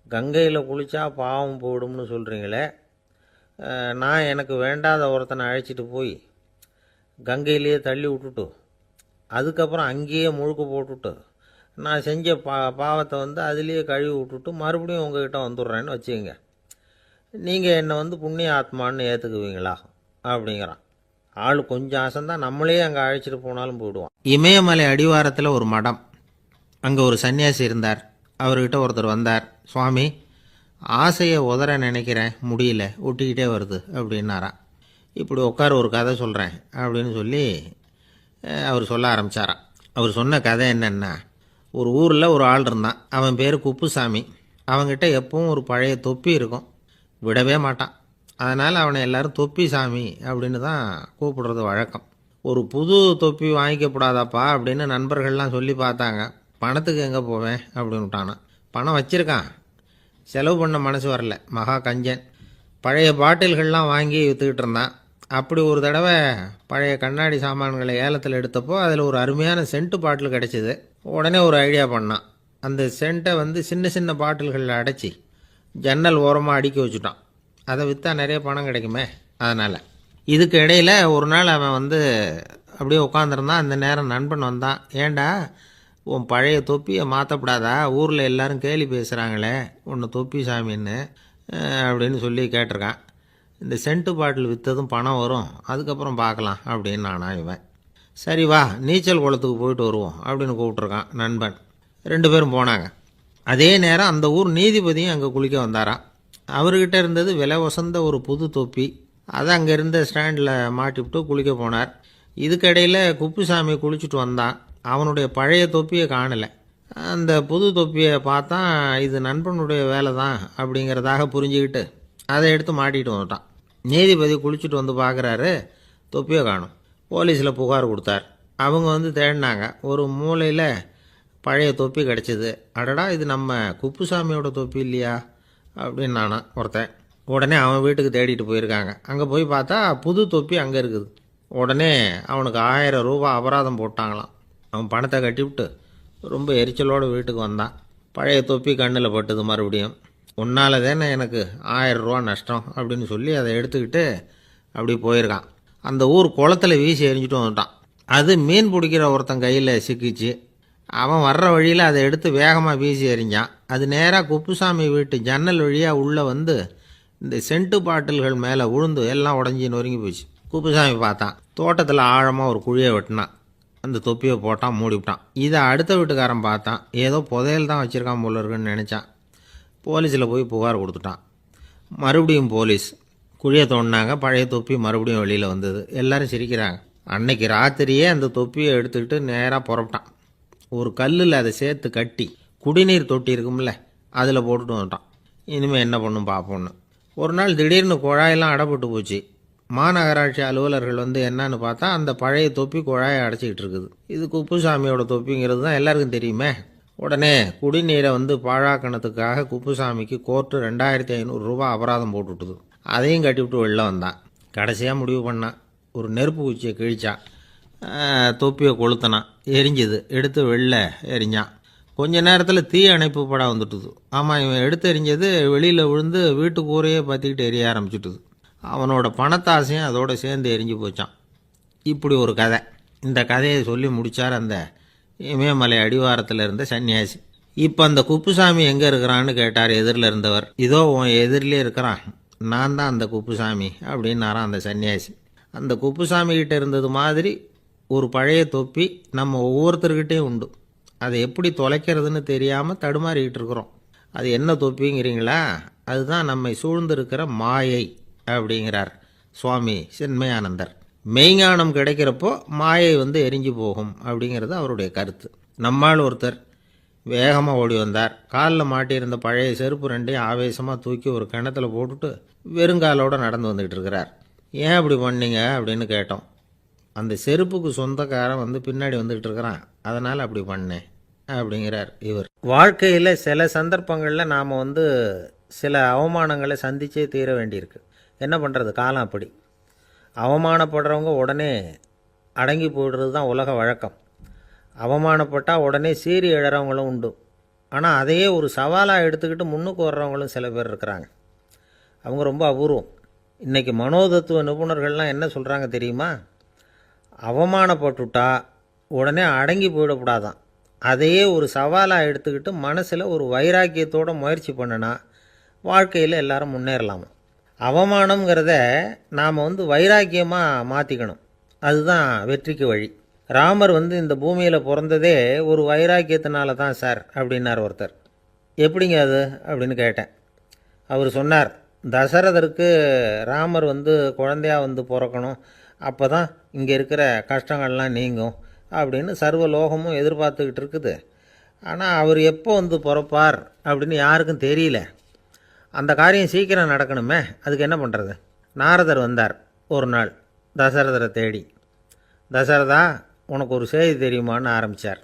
கங்கையில் குளித்தா பாவம் போயிடும்னு சொல்கிறீங்களே, நான் எனக்கு வேண்டாத ஒருத்தனை அழைச்சிட்டு போய் கங்கையிலேயே தள்ளி விட்டுட்டு அதுக்கப்புறம் அங்கேயே முழுக்க போட்டுட்டு நான் செஞ்ச பாவத்தை வந்து அதுலேயே கழுவி விட்டுட்டு மறுபடியும் உங்ககிட்ட வந்துடுறேன்னு வச்சுக்கோங்க, நீங்கள் என்னை வந்து புண்ணிய ஆத்மான்னு ஏற்றுக்குவீங்களா அப்படிங்கிறான். ஆள் கொஞ்சம் ஆசைந்தான், நம்மளே அங்கே அழைச்சிட்டு போனாலும் போயிடுவான். இமயமலை அடிவாரத்தில் ஒரு மடம், அங்கே ஒரு சன்னியாசி இருந்தார். அவர்கிட்ட ஒருத்தர் வந்தார். சுவாமி, ஆசையை உதற நினைக்கிறேன், முடியல, ஒட்டிக்கிட்டே வருது அப்படின்னாராம். இப்படி உட்கார ஒரு கதை சொல்கிறேன் அப்படின்னு சொல்லி அவர் சொல்ல ஆரம்பித்தாராம். அவர் சொன்ன கதை என்னென்னா, ஒரு ஊரில் ஒரு ஆள் இருந்தான். அவன் பேர் குப்புசாமி. அவன்கிட்ட எப்பவும் ஒரு பழைய தொப்பி இருக்கும், விடவே மாட்டான். அதனால் அவனை எல்லாரும் தொப்பி சாமி அப்படின்னு தான் கூப்பிடுறது வழக்கம். ஒரு புது தொப்பி வாங்கிக்கப்படாதாப்பா அப்படின்னு நண்பர்கள்லாம் சொல்லி பார்த்தாங்க. பணத்துக்கு எங்கே போவேன் அப்படின்னு விட்டானான். பணம் வச்சுருக்கான், செலவு பண்ண மனசு வரல. மகா கஞ்சன். பழைய பாட்டில்கள்லாம் வாங்கி விற்றுக்கிட்டு இருந்தான். அப்படி ஒரு தடவை பழைய கண்ணாடி சாமான்களை ஏலத்தில் எடுத்தப்போ அதில் ஒரு அருமையான சென்ட்டு பாட்டில் கிடச்சிது. உடனே ஒரு ஐடியா பண்ணான். அந்த சென்ட்டை சின்ன சின்ன பாட்டில்களில் அடைச்சி ஜன்னல் ஓரமாக அடுக்கி வச்சுட்டான். அதை விற்றா நிறைய பணம் கிடைக்குமே. அதனால் இதுக்கு இடையில் ஒரு நாள் அவன் அப்படியே உட்காந்துருந்தான். அந்த நேரம் நண்பன் வந்தான். ஏண்டா உன் பழைய தொப்பியை மாற்றப்படாதா, ஊரில் எல்லாரும் கேலி பேசுகிறாங்களே உன்னை தொப்பி சாமின்னு அப்படின்னு சொல்லி கேட்டிருக்கான். இந்த சென்ட்டு பாட்டில் விற்றதும் பணம் வரும், அதுக்கப்புறம் பார்க்கலாம் அப்படின்னு நானா இவன். சரி வா நீச்சல் குளத்துக்கு போயிட்டு வருவோம் அப்படின்னு கூப்பிட்ருக்கான் நண்பன். 2 பேரும் போனாங்க. அதே நேரம் அந்த ஊர் நீதிபதியும் அங்கே குளிக்க வந்தாராம். அவர்கிட்ட இருந்தது விலை வசந்த ஒரு புது தொப்பி. அதை அங்கே இருந்த ஸ்டாண்டில் மாட்டிவிட்டு குளிக்க போனார். இதுக்கிடையில் குப்புசாமி குளிச்சுட்டு வந்தான். அவனுடைய பழைய தொப்பியை காணலை. அந்த புது தொப்பியை பார்த்தா இது நண்பனுடைய வேலை தான் அப்படிங்கிறதாக புரிஞ்சுக்கிட்டு அதை எடுத்து மாட்டிகிட்டு வந்துட்டான். நீதிபதி குளிச்சுட்டு வந்து பார்க்குறாரு, தொப்பியை காணும். போலீஸில் புகார் கொடுத்தார். அவங்க தேடினாங்க. ஒரு மூலையில் பழைய தொப்பி கிடச்சிது. அடடா இது நம்ம குப்புசாமியோட தொப்பி இல்லையா அப்படின்னு நானா ஒருத்தன். உடனே அவன் வீட்டுக்கு தேடிட்டு போயிருக்காங்க. அங்கே போய் பார்த்தா புது தொப்பி அங்கே இருக்குது. உடனே அவனுக்கு 1000 ரூபா அபராதம் போட்டாங்களாம். அவன் பணத்தை கட்டிவிட்டு ரொம்ப எரிச்சலோடு வீட்டுக்கு வந்தான். பழைய தொப்பி கண்ணில் பட்டுது. மறுபடியும் உன்னால் தானே எனக்கு 1000 ரூபா நஷ்டம் அப்படின்னு சொல்லி அதை எடுத்துக்கிட்டு அப்படி போயிருக்கான். அந்த ஊர் குளத்தில் வீசி எரிஞ்சிட்டு வந்துட்டான். அது மீன் பிடிக்கிற ஒருத்தன் கையில் சிக்கிச்சு. அவன் வர்ற வழியில் அதை எடுத்து வேகமாக வீசி எறிஞ்சான். அது நேராக குப்புசாமி வீட்டு ஜன்னல் வழியாக உள்ளே இந்த சென்ட்டு பாட்டில்கள் மேலே விழுந்து எல்லாம் உடஞ்சி நொறுங்கி போச்சு. குப்புசாமி பார்த்தான். தோட்டத்தில் ஆழமாக ஒரு குழியை வெட்டினான். அந்த தொப்பியை போட்டான், மூடிவிட்டான். இதை அடுத்த வீட்டுக்காரன் பார்த்தான். ஏதோ புதையல் தான் வச்சுருக்கான் போல இருக்குன்னு நினச்சான். போலீஸில் போய் புகார் கொடுத்துட்டான். மறுபடியும் போலீஸ் குழியை தோண்டினாங்க. பழைய தொப்பி மறுபடியும் வெளியில் வந்தது. எல்லோரும் சிரிக்கிறாங்க. அன்னைக்கு ராத்திரியே அந்த தொப்பியை எடுத்துக்கிட்டு நேராக புறப்பட்டான். ஒரு கல்லில் அதை சேர்த்து கட்டி குடிநீர் தொட்டி இருக்கும்ல அதில் போட்டுட்டு வந்துட்டான். இனிமேல் என்ன பண்ணும் பார்ப்போன்னு. ஒரு நாள் திடீர்னு குழாயெல்லாம் அடைப்பட்டு போச்சு. மாநகராட்சி அலுவலர்கள் என்னன்னு பார்த்தா அந்த பழைய தொப்பி குழாயை அடைச்சிக்கிட்டு இருக்குது. இது குப்புசாமியோட தொப்பிங்கிறது தான் எல்லாருக்கும் தெரியுமே. உடனே குடிநீரை பாழாக்கணத்துக்காக குப்புசாமிக்கு கோர்ட்டு 2500 ரூபா அபராதம் போட்டுவிட்டுது. அதையும் கட்டிவிட்டு வெளில வந்தான். கடைசியாக முடிவு பண்ணான். ஒரு நெருப்பு குச்சியை கிழிச்சான். தொப்பியை கொளுத்தினான். எரிஞ்சுது. எடுத்து வெளில எரிஞ்சான். கொஞ்ச நேரத்தில் தீ அணைப்பு படம் வந்துட்டுது. ஆமாம், இவன் எடுத்து எரிஞ்சது வெளியில் விழுந்து வீட்டு கூரையே பற்றிக்கிட்டு எரிய ஆரம்பிச்சுட்டுது. அவனோட பணத்தாசையும் அதோடு சேர்ந்து எரிஞ்சு போச்சான். இப்படி ஒரு கதை. இந்த கதையை சொல்லி முடித்தார் அந்த இமயமலை அடிவாரத்தில் இருந்த சன்னியாசி. இப்போ அந்த குப்புசாமி எங்கே இருக்கிறான்னு கேட்டார் எதிரில் இருந்தவர். இதோ உன் எதிரிலே இருக்கிறான், நான் தான் அந்த குப்புசாமி அப்படின்னாரான் அந்த சன்னியாசி. அந்த குப்புசாமிகிட்ட இருந்தது மாதிரி ஒரு பழைய தொப்பி நம்ம ஒவ்வொருத்தர்கிட்டையும் உண்டு. அதை எப்படி தொலைக்கிறதுன்னு தெரியாமல் தடுமாறிக்கிட்டு இருக்கிறோம். அது என்ன தொப்பிங்கிறீங்களா? அதுதான் நம்மை சூழ்ந்திருக்கிற மாயை அப்படிங்கிறார் சுவாமி சின்மயானந்தர். மெய்ஞானம் கிடைக்கிறப்போ மாயை எரிஞ்சு போகும் அப்படிங்கிறது அவருடைய கருத்து. நம்மால் ஒருத்தர் வேகமாக ஓடி வந்தார். காலில் மாட்டியிருந்த பழைய செருப்பு 2ஐயும் ஆவேசமாக தூக்கி ஒரு கிணத்துல போட்டுட்டு வெறுங்காலோடு நடந்து வந்துக்கிட்டு இருக்கிறார். ஏன் அப்படி பண்ணீங்க அப்படின்னு கேட்டோம். அந்த செருப்புக்கு சொந்தக்காரன் பின்னாடி வந்துக்கிட்டு இருக்கிறான், அதனால் அப்படி பண்ணேன் அப்படிங்கிறார் இவர். வாழ்க்கையில் சில சந்தர்ப்பங்களில் நாம் சில அவமானங்களை சந்திச்சே தீர வேண்டியிருக்கு. என்ன பண்ணுறது, காலம் அப்படி. அவமானப்படுறவங்க உடனே அடங்கி போய்டுறது தான் உலக வழக்கம். அவமானப்பட்டால் உடனே சீறி எழறவங்களும் உண்டு. ஆனால் அதையே ஒரு சவாலாக எடுத்துக்கிட்டு முன்னுக்கு வர்றவங்களும் சில பேர் இருக்கிறாங்க. அவங்க ரொம்ப அபூர்வம். இன்றைக்கி மனோதத்துவ நிபுணர்கள்லாம் என்ன சொல்கிறாங்க தெரியுமா? அவமானப்பட்டுட்டா உடனே அடங்கி போயிடக்கூடாதான். அதையே ஒரு சவாலாக எடுத்துக்கிட்டு மனசில் ஒரு வைராக்கியத்தோடு முயற்சி பண்ணினா வாழ்க்கையில் எல்லாரும் முன்னேறலாமா. அவமானங்கிறத நாம் வைராக்கியமாக மாற்றிக்கணும். அதுதான் வெற்றிக்கு வழி. ராமர் இந்த பூமியில் பிறந்ததே ஒரு வைராக்கியத்தினால தான் சார் அப்படின்னார் ஒருத்தர். எப்படிங்க அது அப்படின்னு கேட்டேன். அவர் சொன்னார், தசரதருக்கு ராமர் குழந்தையாக பிறக்கணும், அப்போ தான் இங்கே இருக்கிற கஷ்டங்கள்லாம் நீங்கும், அப்படின்னு சர்வ லோகமும் எதிர்பார்த்துக்கிட்டு இருக்குது. ஆனால் அவர் எப்போ வந்து பிறப்பார் அப்படின்னு யாருக்கும் தெரியல. அந்த காரியம் சீக்கிரம் நடக்கணுமே, அதுக்கு என்ன பண்ணுறது? நாரதர் வந்தார் ஒரு நாள் தசரதரை தேடி. தசரதா, உனக்கு ஒரு செய்தி தெரியுமான்னு ஆரம்பித்தார்.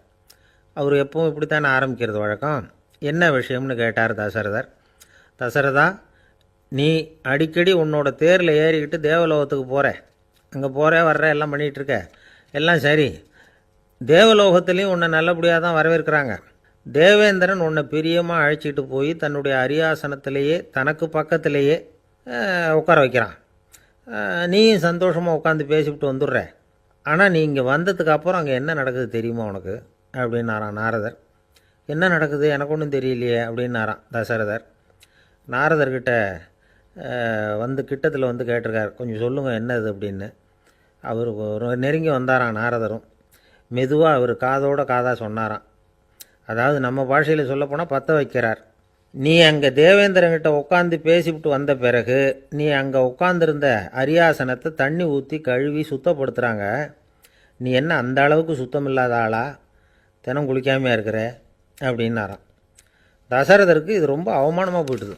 அவர் எப்பவும் இப்படித்தானே ஆரம்பிக்கிறது வழக்கம். என்ன விஷயம்னு கேட்டார் தசரதர். தசரதா, நீ அடிக்கடி உன்னோட தேரில் ஏறிக்கிட்டு தேவலோகத்துக்கு போகிற, அங்கே போகிற வர்ற எல்லாம் பண்ணிகிட்ருக்க, எல்லாம் சரி. தேவலோகத்துலேயும் உன்னை நல்லபடியாக தான் வரவேற்கிறாங்க. தேவேந்திரன் உன்னை பிரியமாக அழைச்சிட்டு போய் தன்னுடைய அரியாசனத்திலேயே தனக்கு பக்கத்திலேயே உட்கார வைக்கிறான். நீயும் சந்தோஷமாக உட்காந்து பேசிவிட்டு வந்துடுற. ஆனால் நீ இங்கே வந்ததுக்கு அப்புறம் அங்கே என்ன நடக்குது தெரியுமா உனக்கு அப்படின்னாரான் நாரதர். என்ன நடக்குது எனக்கு ஒன்றும் தெரியலையே அப்படின்னாரான் தசரதர். நாரதர்கிட்ட வந்து கிட்டத்தில் வந்து கேட்டிருக்கார், கொஞ்சம் சொல்லுங்கள் என்னது அப்படின்னு. அவர் நெருங்கி வந்தாரான் நாரதரும். மெதுவாக அவர் காதோட காதாக சொன்னாராம். அதாவது நம்ம பாஷையில் சொல்லப்போனால் பற்ற வைக்கிறார். நீ அங்கே தேவேந்திரங்கிட்ட உட்காந்து பேசிவிட்டு வந்த பிறகு நீ அங்கே உட்காந்துருந்த அரியாசனத்தை தண்ணி ஊற்றி கழுவி சுத்தப்படுத்துகிறாங்க. நீ என்ன அந்த அளவுக்கு சுத்தம் இல்லாத ஆளா? தினம் குளிக்காமையாக இருக்கிற அப்படின்னாராம். தசரதருக்கு இது ரொம்ப அவமானமாக போயிட்டுது.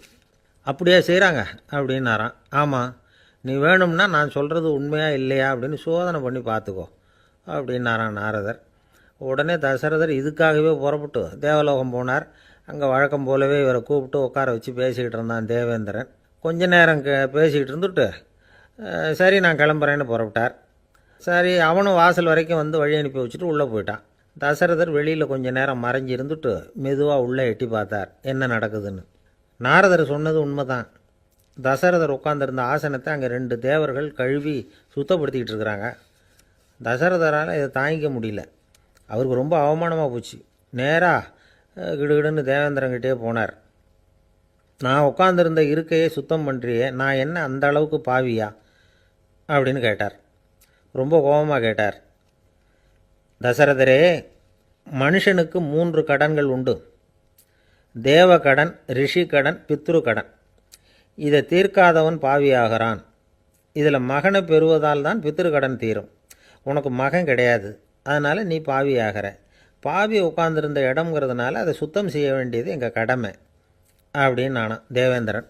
அப்படியே செய்கிறாங்க அப்படின்னாராம். ஆமாம், நீ வேணும்னா நான் சொல்கிறது உண்மையாக இல்லையா அப்படின்னு சோதனை பண்ணி பார்த்துக்கோ அப்படின்னாரான் நாரதர். உடனே தசரதர் இதுக்காகவே புறப்பட்டு தேவலோகம் போனார். அங்கே வழக்கம் போலவே இவரை கூப்பிட்டு உட்கார வச்சு பேசிக்கிட்டு இருந்தான் தேவேந்திரன். கொஞ்ச நேரம் பேசிக்கிட்டு இருந்துட்டு சரி நான் கிளம்புறேன்னு புறப்பட்டார். சரி, அவனும் வாசல் வரைக்கும் வந்து வழி அனுப்பி வச்சுட்டு உள்ளே போயிட்டான். தசரதர் வெளியில் கொஞ்ச நேரம் மறைஞ்சி இருந்துட்டு மெதுவாக உள்ளே எட்டி பார்த்தார் என்ன நடக்குதுன்னு. நாரதர் சொன்னது உண்மைதான். தசரதர் உட்காந்துருந்த ஆசனத்தை அங்கே 2 தேவர்கள் கழுவி சுத்தப்படுத்திக்கிட்டு இருக்கிறாங்க. தசரதரால் இதை தாங்கிக்க முடியல. அவருக்கு ரொம்ப அவமானமாக போச்சு. நேராக கிடுகிடுன்னு தேவேந்திரங்கிட்டே போனார். நான் உட்காந்துருந்த இருக்கையே சுத்தம் பண்ணுறியே, நான் என்ன அந்த அளவுக்கு பாவியா அப்படின்னு கேட்டார். ரொம்ப கோபமாக கேட்டார். தசரதரே, மனுஷனுக்கு 3 கடன்கள் உண்டு. தேவ கடன், ரிஷி கடன், பித்ரு கடன். இதை தீர்க்காதவன் பாவியாகிறான். இதில் மகனை பெறுவதால் தான் பித்ரு கடன் தீரும். உனக்கு மகன் கிடையாது, அதனால் நீ பாவியாகிற. பாவி உட்கார்ந்துருந்த இடம்ங்கிறதுனால அதை சுத்தம் செய்ய வேண்டியது எங்கள் கடமை அப்படின்னு நானும் தேவேந்திரன்.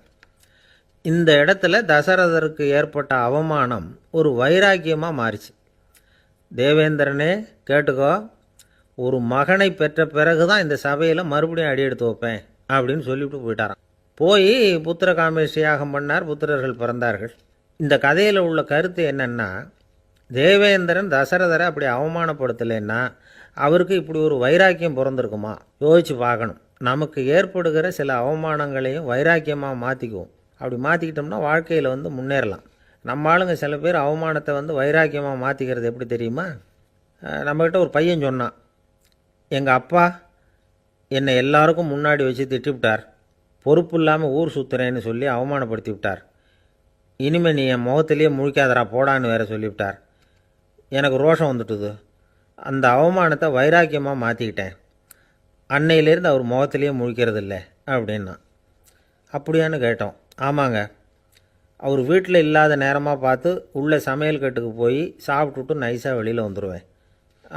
இந்த இடத்துல தசரதருக்கு ஏற்பட்ட அவமானம் ஒரு வைராக்கியமாக மாறிச்சு. தேவேந்திரனே கேட்டுக்கோ, ஒரு மகனை பெற்ற பிறகு தான் இந்த சபையில் மறுபடியும் அடி எடுத்து வைப்பேன் அப்படின்னு சொல்லிவிட்டு போயிட்டாராம். போய் புத்திர காமேஷ்டி யாகம் பண்ணார். புத்திரர்கள் பிறந்தார்கள். இந்த கதையில் உள்ள கருத்து என்னென்னா, தேவேந்திரன் தசரதரை அப்படி அவமானப்படுத்தலைன்னா அவருக்கு இப்படி ஒரு வைராக்கியம் பிறந்திருக்குமா? யோசிச்சு பார்க்கணும். நமக்கு ஏற்படுகிற சில அவமானங்களையும் வைராக்கியமாக மாற்றிக்குவோம். அப்படி மாற்றிக்கிட்டோம்னா வாழ்க்கையில் வந்து முன்னேறலாம். நம்ம ஆளுங்க சில பேர் அவமானத்தை வந்து வைராக்கியமாக மாற்றிக்கிறது எப்படி தெரியுமா? நம்மக்கிட்ட ஒரு பையன் சொன்னான், எங்கள் அப்பா என்னை எல்லாருக்கும் முன்னாடி வச்சு திட்டிவிட்டார், பொறுப்பு இல்லாமல் ஊர் சுற்றுறேன்னு சொல்லி அவமானப்படுத்தி விட்டார். இனிமேல் நீ என் முகத்திலேயே முழிக்காதரா போடான்னு வேற சொல்லிவிட்டார். எனக்கு ரோஷம் வந்துட்டுது. அந்த அவமானத்தை வைராக்கியமாக மாற்றிக்கிட்டேன். அன்னையிலேருந்து அவர் முகத்திலேயே முழிக்கிறது இல்லை அப்படின்னா. அப்படியான்னு கேட்டோம். ஆமாங்க, அவர் வீட்டில் இல்லாத நேரமாக பார்த்து உள்ளே சமையல் கட்டுக்கு போய் சாப்பிட்டுட்டு நைஸாக வெளியில் வந்துடுவேன்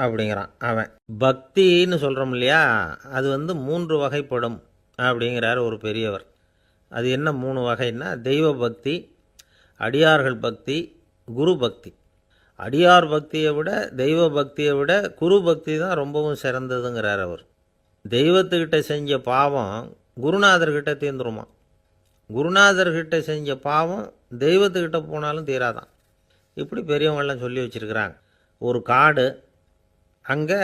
அப்படிங்கிறான் அவன். பக்தின்னு சொல்கிறோம் இல்லையா, அது வந்து 3 வகைப்படும் அப்படிங்கிறார் ஒரு பெரியவர். அது என்ன 3 வகைன்னா, தெய்வ பக்தி, அடியார்கள் பக்தி, குரு பக்தி. அடியார் பக்தியை விட தெய்வ பக்தியை விட குரு பக்தி தான் ரொம்பவும் சிறந்ததுங்கிறார் அவர். தெய்வத்துக்கிட்ட செஞ்ச பாவம் குருநாதர்கிட்ட தீர்ந்துருமா. குருநாதர்கிட்ட செஞ்ச பாவம் தெய்வத்துக்கிட்ட போனாலும் தீராதான். இப்படி பெரியவங்கள்லாம் சொல்லி வச்சுருக்கிறாங்க. ஒரு காடு, அங்கே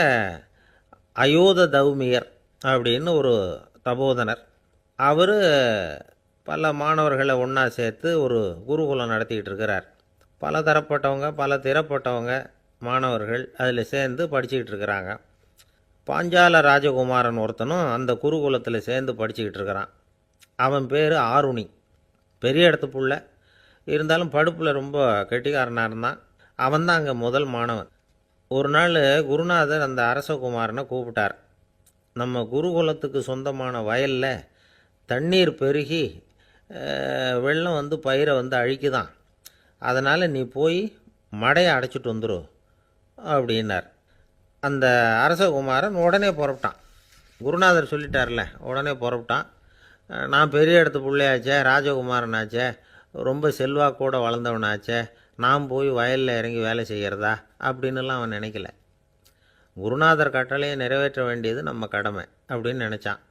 அயோத தௌமியர் அப்படின்னு ஒரு தபோதனர். அவர் பல மாணவர்களை ஒன்றா சேர்த்து ஒரு குருகுலம் நடத்திக்கிட்டு இருக்கிறார். பல தரப்பட்டவங்க, பல திறப்பட்டவங்க மாணவர்கள் அதில் சேர்ந்து படிச்சுக்கிட்டு இருக்கிறாங்க. பாஞ்சால ராஜகுமாரன் ஒருத்தனும் அந்த குருகுலத்தில் சேர்ந்து படிச்சுக்கிட்டு இருக்கிறான். அவன் பேர் ஆருணி. பெரிய இடத்து புள்ள, இருந்தாலும் படுப்பில் ரொம்ப கெட்டிக்காரனாக இருந்தான். அவன் தான் அங்கே முதல் மாணவன். ஒரு நாள் குருநாதர் அந்த அரசகுமாரனை கூப்பிட்டார். நம்ம குருகுலத்துக்கு சொந்தமான வயலில் தண்ணீர் பெருகி வெள்ளம் வந்து பயிரை வந்து அழிக்குதான், அதனால் நீ போய் மடையை அடைச்சிட்டு வந்துடும் அப்படின்னார். அந்த அரசகுமாரன் உடனே புறப்பட்டான். குருநாதர் சொல்லிட்டார்ல, உடனே புறப்பட்டான். நான் பெரிய இடத்து பிள்ளையாச்சே, ராஜகுமாரனாச்சே, ரொம்ப செல்வாக்கூட வளர்ந்தவனாச்சே, நான் போய் வயலில் இறங்கி வேலை செய்கிறதா அப்படின்னுலாம் அவன் நினைக்கல. குருநாதர் கட்டளையை நிறைவேற்ற வேண்டியது நம்ம கடமை அப்படின்னு நினச்சான்.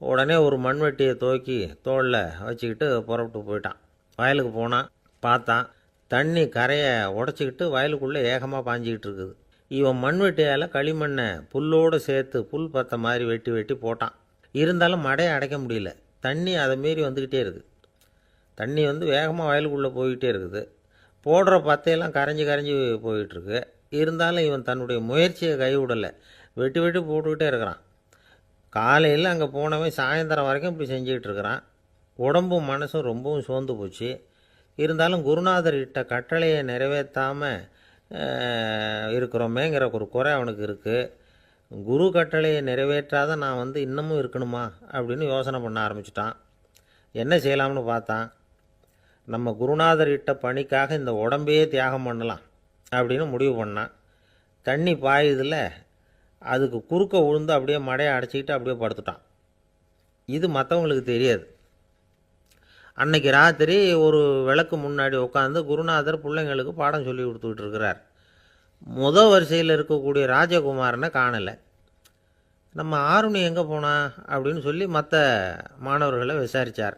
உடனே ஒரு மண்வெட்டியை தூக்கி தோளில் வச்சுக்கிட்டு புறப்பட்டு போயிட்டான். வயலுக்கு போனான். பார்த்தான், தண்ணி கரையை உடச்சிக்கிட்டு வயலுக்குள்ளே ஏகமாக பாஞ்சிக்கிட்டு இருக்குது. இவன் மண்வெட்டியால் களிமண்ணை புல்லோடு சேர்த்து புல் பத்த மாதிரி வெட்டி வெட்டி போட்டான். இருந்தாலும் மடையை அடைக்க முடியல. தண்ணி அதை மீறி வந்துக்கிட்டே இருக்குது. தண்ணி வேகமாக வயலுக்குள்ளே போய்கிட்டே இருக்குது. போடுற பத்தையெல்லாம் கரைஞ்சி கரைஞ்சி போயிட்டுருக்கு. இருந்தாலும் இவன் தன்னுடைய முயற்சியை கைவிடலை. வெட்டி வெட்டி போட்டுக்கிட்டே இருக்கிறான். காலையில் அங்கே போனவன் சாயந்தரம் வரைக்கும் இப்படி செஞ்சுக்கிட்டு இருக்கிறான். உடம்பும் மனசும் ரொம்பவும் சோர்ந்து போச்சு. இருந்தாலும் குருநாதர் இட்ட கட்டளையை நிறைவேற்றாமல் இருக்கிறோமேங்கிற ஒரு குறை அவனுக்கு இருக்குது. குரு கட்டளையை நிறைவேற்றாத நான் இன்னமும் இருக்கணுமா அப்படின்னு யோசனை பண்ண ஆரம்பிச்சிட்டான். என்ன செய்யலாம்னு பார்த்தான். நம்ம குருநாதர் இட்ட பணிக்காக இந்த உடம்பையே தியாகம் பண்ணலாம் அப்படின்னு முடிவு பண்ணான். தண்ணி பாயுதில் அதுக்கு குறுக்க விழுந்து அப்படியே மடையை அடைச்சிக்கிட்டு அப்படியே படுத்துட்டான். இது மற்றவங்களுக்கு தெரியாது. அன்னைக்கு ராத்திரி ஒரு விளக்கு முன்னாடி உட்காந்து குருநாதர் பிள்ளைங்களுக்கு பாடம் சொல்லி கொடுத்துக்கிட்டு இருக்கிறார். முதல் வரிசையில் இருக்கக்கூடிய ராஜகுமாரனை காணலை. நம்ம ஆருணி எங்கே போனா அப்படின்னு சொல்லி மற்ற மாணவர்களை விசாரித்தார்.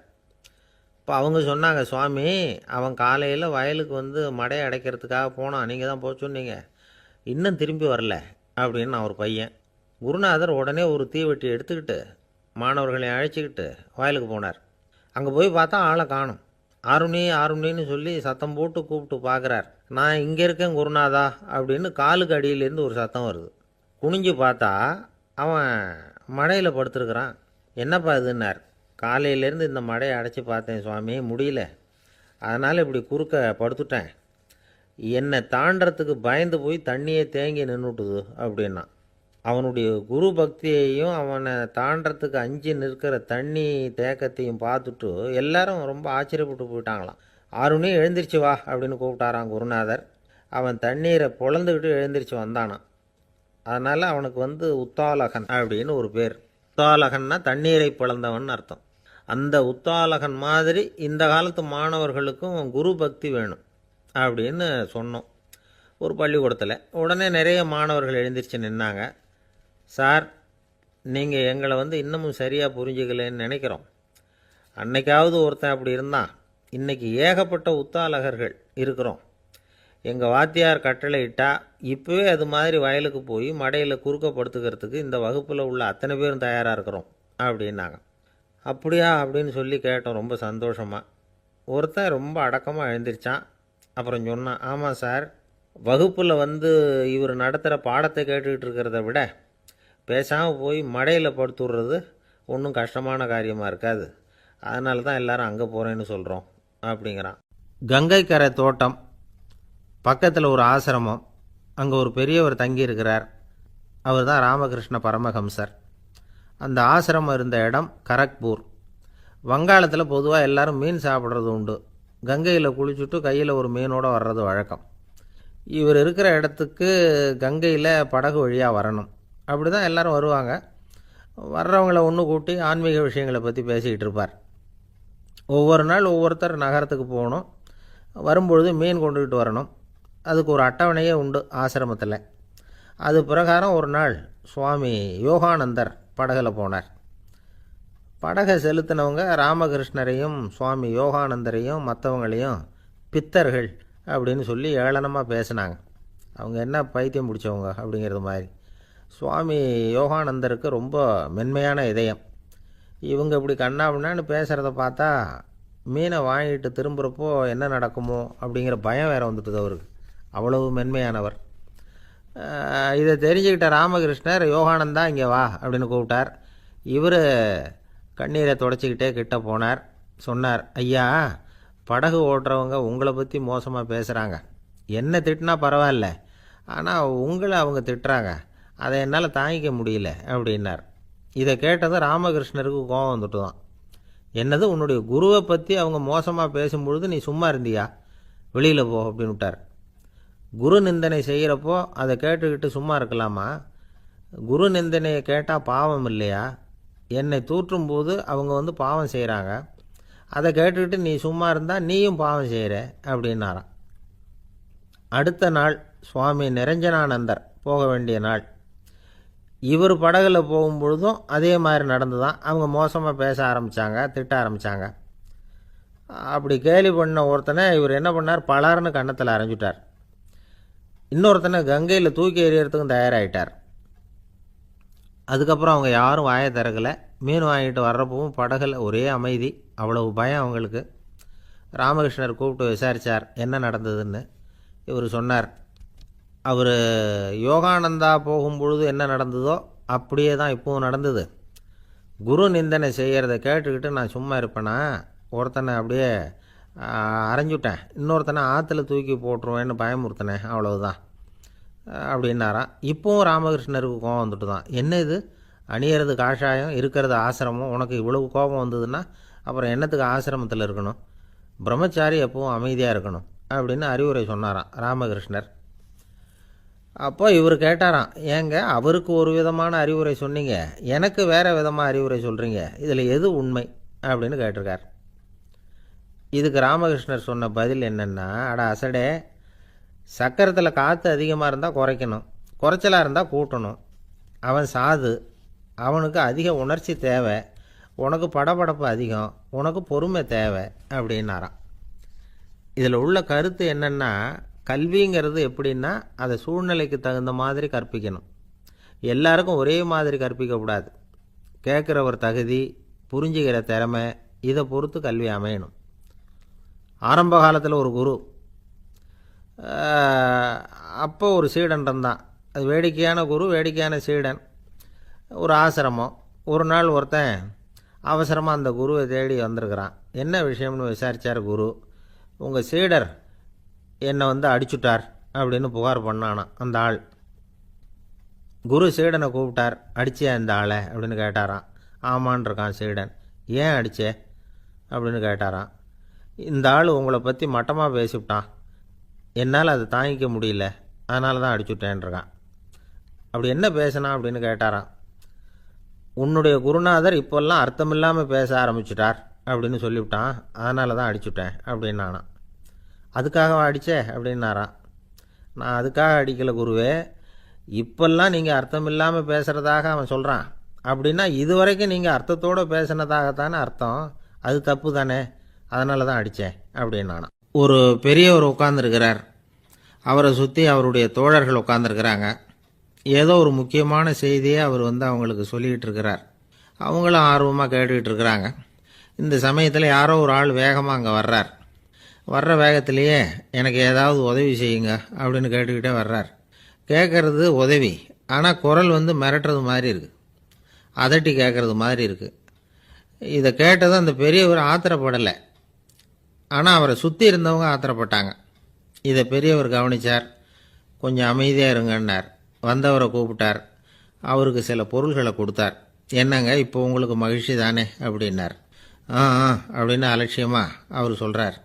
இப்போ அவங்க சொன்னாங்க, சுவாமி அவன் காலையில் வயலுக்கு மடையை அடைக்கிறதுக்காக போனான், நீங்கள் தான் போக சொன்னீங்க, இன்னும் திரும்பி வரல அப்படின்னு ஒரு பையன். குருநாதர் உடனே ஒரு தீவெட்டி எடுத்துக்கிட்டு மாணவர்களை அழைச்சிக்கிட்டு வயலுக்கு போனார். அங்கே போய் பார்த்தா ஆளை காணும். ஆருணி ஆருணின்னு சொல்லி சத்தம் போட்டு கூப்பிட்டு பார்க்குறார். நான் இங்கே இருக்கேன் குருநாதா அப்படின்னு காலுக்கு அடியிலேருந்து ஒரு சத்தம் வருது. குனிஞ்சு பார்த்தா அவன் மடையில் படுத்துருக்குறான். என்னப்பா இதுன்னார். காலையிலேருந்து இந்த மடையை அடைச்சி பார்த்தேன் சுவாமி, முடியல, அதனால் இப்படி குறுக்க படுத்துட்டேன். என்னை தாண்டறதுக்கு பயந்து போய் தண்ணியை தேங்கி நின்றுட்டுது அப்படின்னா. அவனுடைய குரு பக்தியையும் அவனை தாண்டறதுக்கு அஞ்சு நிற்கிற தண்ணி தேக்கத்தையும் பார்த்துட்டு எல்லாரும் ரொம்ப ஆச்சரியப்பட்டு போயிட்டாங்களாம். ஆருணி எழுந்திரிச்சு வா அப்படின்னு கூப்பிட்டாரான் குருநாதர். அவன் தண்ணீரை பொழந்துக்கிட்டு எழுந்திரிச்சு வந்தானான். அதனால் அவனுக்கு உத்தாலகன் அப்படின்னு ஒரு பேர். உத்தாலகன்னா தண்ணீரை பிளந்தவன் அர்த்தம். அந்த உத்தாலகன் மாதிரி இந்த காலத்து மாணவர்களுக்கும் குரு பக்தி வேணும் அப்படின்னு சொன்னோம் ஒரு பள்ளிக்கூடத்தில். உடனே நிறைய மாணவர்கள் எழுந்திரிச்சு நின்னாங்க. சார், நீங்கள் எங்களை இன்னமும் சரியாக புரிஞ்சுக்கலன்னு நினைக்கிறோம். அன்னைக்காவது ஒருத்தன் அப்படி இருந்தான், இன்றைக்கி ஏகப்பட்ட உத்தாலகர்கள் இருக்கிறோம். எங்கள் வாத்தியார் கட்டளை இட்டால் இப்போவே அது மாதிரி வயலுக்கு போய் மடையில் குறுக்கப்படுத்துக்கிறதுக்கு இந்த வகுப்பில் உள்ள அத்தனை பேரும் தயாராக இருக்கிறோம் அப்படின்னாங்க. அப்படியா அப்படின்னு சொல்லி கேட்டோம் ரொம்ப சந்தோஷமாக. ஒருத்தன் ரொம்ப அடக்கமாக எழுந்திரிச்சான். அப்புறம் சொன்னான், ஆமாம் சார், வகுப்பில் இவர் நடத்துகிற பாடத்தை கேட்டுக்கிட்டு இருக்கிறத விட பேசாமல் போய் மடையில் படுத்துடுறது ஒன்றும் கஷ்டமான காரியமாக இருக்காது, அதனால தான் எல்லாரும் அங்கே போகிறேன்னு சொல்கிறோம் அப்படிங்கிறான். கங்கை கரை தோட்டம் பக்கத்தில் ஒரு ஆசிரமம், அங்கே ஒரு பெரியவர் தங்கியிருக்கிறார். அவர் தான் ராமகிருஷ்ண பரமஹம்சர். அந்த ஆசிரமம் இருந்த இடம் கரக்பூர். வங்காளத்தில் பொதுவாக எல்லாரும் மீன் சாப்பிட்றது உண்டு. கங்கையில் குளிச்சுட்டு கையில் ஒரு மீனோடு வர்றது வழக்கம். இவர் இருக்கிற இடத்துக்கு கங்கையில் படகு வழியாக வரணும். அப்படி தான் எல்லோரும் வருவாங்க. வர்றவங்கள ஒன்று கூட்டி ஆன்மீக விஷயங்களை பற்றி பேசிக்கிட்டு இருப்பார். ஒவ்வொரு நாள் ஒவ்வொருத்தர் நகரத்துக்கு போகணும். வரும்பொழுது மீன் கொண்டுக்கிட்டு வரணும். அதுக்கு ஒரு அட்டவணையே உண்டு ஆசிரமத்தில். அது பிரகாரம் ஒரு நாள் சுவாமி யோகானந்தர் படகில் போனார். படகை செலுத்தினவங்க ராமகிருஷ்ணரையும் சுவாமி யோகானந்தரையும் மற்றவங்களையும் பித்தர்கள் அப்படின்னு சொல்லி ஏளனமாக பேசினாங்க. அவங்க என்ன பைத்தியம் பிடிச்சவங்க அப்படிங்கிறது மாதிரி. சுவாமி யோகானந்தருக்கு ரொம்ப மென்மையான இதயம். இவங்க இப்படி கண்ணாபின்னான்னு பேசுகிறத பார்த்தா மீனை வாங்கிட்டு திரும்புகிறப்போ என்ன நடக்குமோ அப்படிங்கிற பயம் வேறு வந்துட்டுது அவருக்கு. அவ்வளவு மென்மையானவர். இதை தெரிஞ்சுக்கிட்ட ராமகிருஷ்ணர், யோகானந்தா இங்கே வா அப்படின்னு கூப்பிட்டார். இவர் கண்ணீரை தொடச்சிக்கிட்டே கிட்ட போனார். சொன்னார், ஐயா, படகு ஓட்டுறவங்க உங்களை பற்றி மோசமாக பேசுகிறாங்க. என்ன திட்டினா பரவாயில்ல, ஆனால் உங்களை அவங்க திட்டுறாங்க, அதை என்னால் தாங்கிக்க முடியல அப்படின்னார். இதை கேட்டதும் ராமகிருஷ்ணருக்கு கோபம் வந்துட்டு தான். என்னது, உன்னுடைய குருவை பற்றி அவங்க மோசமாக பேசும்பொழுது நீ சும்மா இருந்தியா, வெளியில் போ அப்படின்னு விட்டார். குரு நிந்தனை செய்கிறப்போ அதை கேட்டுக்கிட்டு சும்மா இருக்கலாமா? குரு நிந்தனையை கேட்டால் பாவம் இல்லையா? என்னை தூற்றும் போது அவங்க வந்து பாவம் செய்கிறாங்க, அதை கேட்டுக்கிட்டு நீ சும்மா இருந்தால் நீயும் பாவம் செய்கிற அப்படின்னாராம். அடுத்த நாள் சுவாமி நிரஞ்சனானந்தர் போக வேண்டிய நாள். இவர் படகுல போகும்பொழுதும் அதே மாதிரி நடந்து தான். அவங்க மோசமாக பேச ஆரம்பித்தாங்க, திட்ட ஆரம்பித்தாங்க. அப்படி கேலி பண்ண ஒருத்தனை இவர் என்ன பண்ணார், பலார்னு கன்னத்தில் அரைஞ்சிட்டார். இன்னொருத்தனை கங்கையில் தூக்கி எறியறதுக்கும் தயாராகிட்டார். அதுக்கப்புறம் அவங்க யாரும் வாயை திறக்கலை. மீன் வாங்கிட்டு வர்றப்பவும் படகுல ஒரே அமைதி, அவ்வளவு பயம் அவங்களுக்கு. ராமகிருஷ்ணர் கூப்பிட்டு விசாரித்தார் என்ன நடந்ததுன்னு. இவர் சொன்னார், அவர் யோகானந்தா போகும்பொழுது என்ன நடந்ததோ அப்படியே தான் இப்போவும் நடந்தது. குரு நிந்தனை செய்கிறத கேட்டுக்கிட்டு நான் சும்மா இருப்பேனா, ஒருத்தனை அப்படியே அரைஞ்சுட்டேன், இன்னொருத்தனை ஆற்றுல தூக்கி போட்டுருவேன்னு பயமுறுத்தினேன், அவ்வளவுதான் அப்படின்னாராம். இப்போவும் ராமகிருஷ்ணருக்கு கோபம் வந்துட்டு தான். என்ன இது, அணியறது காஷாயம், இருக்கிறது ஆசிரமம், உனக்கு இவ்வளவு கோபம் வந்ததுன்னா அப்புறம் என்னத்துக்கு ஆசிரமத்தில் இருக்கணும், பிரம்மச்சாரி எப்பவும் அமைதியாக இருக்கணும் அப்படின்னு அறிவுரை சொன்னாராம் ராமகிருஷ்ணர். அப்போ இவர் கேட்டாராம், ஏங்க அவருக்கு ஒரு விதமான அறிவுரை சொன்னீங்க, எனக்கு வேறு விதமாக அறிவுரை சொல்கிறீங்க, இதில் எது உண்மை அப்படின்னு கேட்டிருக்கார். இதுக்கு ராமகிருஷ்ணர் சொன்ன பதில் என்னென்னா, அட அசடே, சக்கரத்தில் காற்று அதிகமாக இருந்தால் குறைக்கணும், குறைச்சலாக இருந்தால் கூட்டணும். அவன் சாது, அவனுக்கு அதிக உணர்ச்சி தேவை, உனக்கு படபடப்பு அதிகம், உனக்கு பொறுமை தேவை அப்படின்னாராம். இதில் உள்ள கருத்து என்னென்னா, கல்விங்கிறது எப்படின்னா அதை சூழ்நிலைக்கு தகுந்த மாதிரி கற்பிக்கணும். எல்லாருக்கும் ஒரே மாதிரி கற்பிக்கக்கூடாது. கேட்குற ஒரு தகுதி, புரிஞ்சுக்கிற திறமை, இதை பொறுத்து கல்வி அமையணும். ஆரம்ப காலத்தில் ஒரு குரு, அப்போ ஒரு சீடன் இருந்தான். அது வேடிக்கையான குரு, வேடிக்கையான சீடன். ஒரு ஆசிரமம். ஒரு நாள் ஒருத்தன் அவசரமாக அந்த குருவை தேடி வந்திருக்கிறான். என்ன விஷயம்னு விசாரித்தார் குரு. உங்கள் சீடர் என்னை வந்து அடிச்சுட்டார் அப்படின்னு புகார் பண்ணானான் அந்த ஆள். குரு சீடனை கூப்பிட்டார். அடிச்சே அந்த ஆளை அப்படின்னு கேட்டாரான். ஆமான் இருக்கான் சீடன். ஏன் அடிச்சே அப்படின்னு கேட்டாரான். இந்த ஆள் உங்களை பற்றி மட்டமாக பேசிவிட்டான், என்னால் அதை தாங்கிக்க முடியல, அதனால தான் அடிச்சுட்டேன்ருக்கான். அப்படி என்ன பேசினான் அப்படின்னு கேட்டாரான். உன்னுடைய குருநாதர் இப்போல்லாம் அர்த்தமில்லாமல் பேச ஆரம்பிச்சுட்டார் அப்படின்னு சொல்லிவிட்டான், அதனால தான் அடிச்சுட்டேன் அப்படின்னானான். அதுக்காக அடித்தே அப்படின்னாரான். நான் அதுக்காக அடிக்கலை குருவே, இப்பெல்லாம் நீங்கள் அர்த்தம் இல்லாமல் பேசுகிறதாக அவன் சொல்கிறான், அப்படின்னா இதுவரைக்கும் நீங்கள் அர்த்தத்தோடு பேசினதாகத்தானே அர்த்தம், அது தப்பு தானே, அதனால தான் அடித்தேன் அப்படின்னானான். ஒரு பெரியவர் உட்கார்ந்துருக்கிறார். அவரை சுற்றி அவருடைய தோழர்கள் உட்கார்ந்துருக்கிறாங்க. ஏதோ ஒரு முக்கியமான செய்தியை அவர் வந்து அவங்களுக்கு சொல்லிக்கிட்டு இருக்கிறார். அவங்களும் ஆர்வமாக கேட்டுக்கிட்டு இருக்கிறாங்க. இந்த சமயத்தில் யாரோ ஒரு ஆள் வேகமாக அங்கே வர்றார். வர்ற வேகத்திலேயே எனக்கு ஏதாவது உதவி செய்யுங்க அப்படின்னு கேட்டுக்கிட்டே வர்றார். கேட்குறது உதவி, ஆனால் குரல் வந்து மிரட்டுறது மாதிரி இருக்குது, அதட்டி கேட்குறது மாதிரி இருக்குது. இதை கேட்டதும் அந்த பெரியவர் ஆத்திரப்படலை, ஆனால் அவரை சுற்றி இருந்தவங்க ஆத்திரப்பட்டாங்க. இதை பெரியவர் கவனித்தார். கொஞ்சம் அமைதியாக இருங்கன்னார். வந்தவரை கூப்பிட்டார். அவருக்கு சில பொருள்களை கொடுத்தார். என்னங்க இப்போ உங்களுக்கு மகிழ்ச்சி தானே அப்படின்னார். ஆ அப்படின்னு அலட்சியமாக அவர் சொல்கிறார்.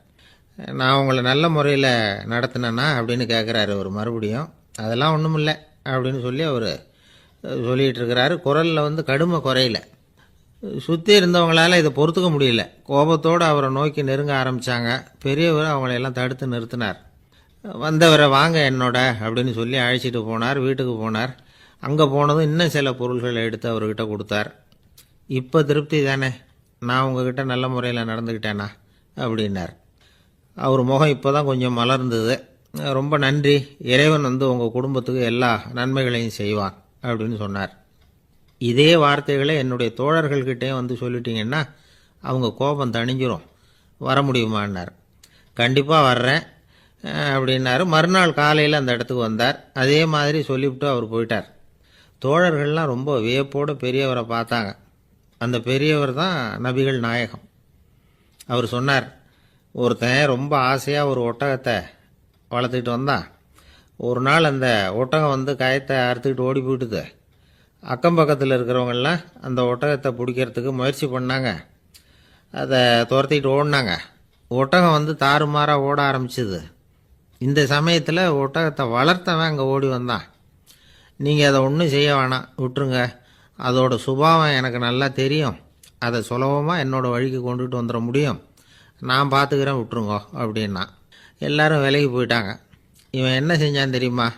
நான் உங்களை நல்ல முறையில் நடத்தினேன்னா அப்படின்னு கேட்குறாரு அவர் மறுபடியும். அதெல்லாம் ஒன்றும் இல்லை அப்படின்னு சொல்லி அவர் சொல்லிகிட்டு இருக்கிறாரு. குரலில் வந்து கடுமை குறையில. சுற்றி இருந்தவங்களால் இதை பொறுத்துக்க முடியல. கோபத்தோடு அவரை நோக்கி நெருங்க ஆரம்பித்தாங்க. பெரியவர் அவங்களையெல்லாம் தடுத்து நிறுத்தினார். வந்தவரை வாங்க என்னோட அப்படின்னு சொல்லி அழைச்சிட்டு போனார். வீட்டுக்கு போனார். அங்கே போனதும் இன்னும் சில பொருள்களை எடுத்து அவர்கிட்ட கொடுத்தார். இப்போ திருப்தி தானே, நான் உங்ககிட்ட நல்ல முறையில் நடந்துக்கிட்டேனா அப்படின்னார். அவர் முகம் இப்போ தான் கொஞ்சம் மலர்ந்தது. ரொம்ப நன்றி, இறைவன் வந்து உங்கள் குடும்பத்துக்கு எல்லா நன்மைகளையும் செய்வான் அப்படின்னு சொன்னார். இதே வார்த்தைகளை என்னுடைய தோழர்கள்கிட்டே வந்து சொல்லிட்டீங்கன்னா அவங்க கோபம் தணிஞ்சிரும், வர முடியுமான்னார். கண்டிப்பாக வர்றேன் அப்படின்னாரு. மறுநாள் காலையில் அந்த இடத்துக்கு வந்தார். அதே மாதிரி சொல்லிவிட்டு அவர் போயிட்டார். தோழர்கள்லாம் ரொம்ப வியப்போடு பெரியவரை பார்த்தாங்க. அந்த பெரியவர் தான் நபிகள் நாயகம். அவர் சொன்னார், ஒருத்தன் ரொம்ப ஆசையாக ஒரு ஒட்டகத்தை வளர்த்துக்கிட்டு வந்தான். ஒரு நாள் அந்த ஒட்டகம் வந்து கயத்தை அறுத்துக்கிட்டு ஓடி போயிட்டுது. அக்கம் பக்கத்தில் இருக்கிறவங்கெல்லாம் அந்த ஒட்டகத்தை பிடிக்கிறதுக்கு முயற்சி பண்ணாங்க. அதை துரத்திக்கிட்டு ஓடினாங்க. ஒட்டகம் வந்து தாறுமாறாக ஓட ஆரம்பிச்சிது. இந்த சமயத்தில் ஒட்டகத்தை வளர்த்தவன் அங்கே ஓடி வந்தான். நீங்கள் அதை ஒன்றும் செய்ய வேணாம், விட்டுருங்க. அதோட சுபாவம் எனக்கு நல்லா தெரியும். அதை சுலபமாக என்னோடய வழிக்கு கொண்டுட்டு வந்துட முடியும். நான் பார்த்துக்கிறேன், விட்டுருங்கோ அப்படின்னா. எல்லாரும் விலைக்கு போயிட்டாங்க. இவன் என்ன செஞ்சான் தெரியுமா?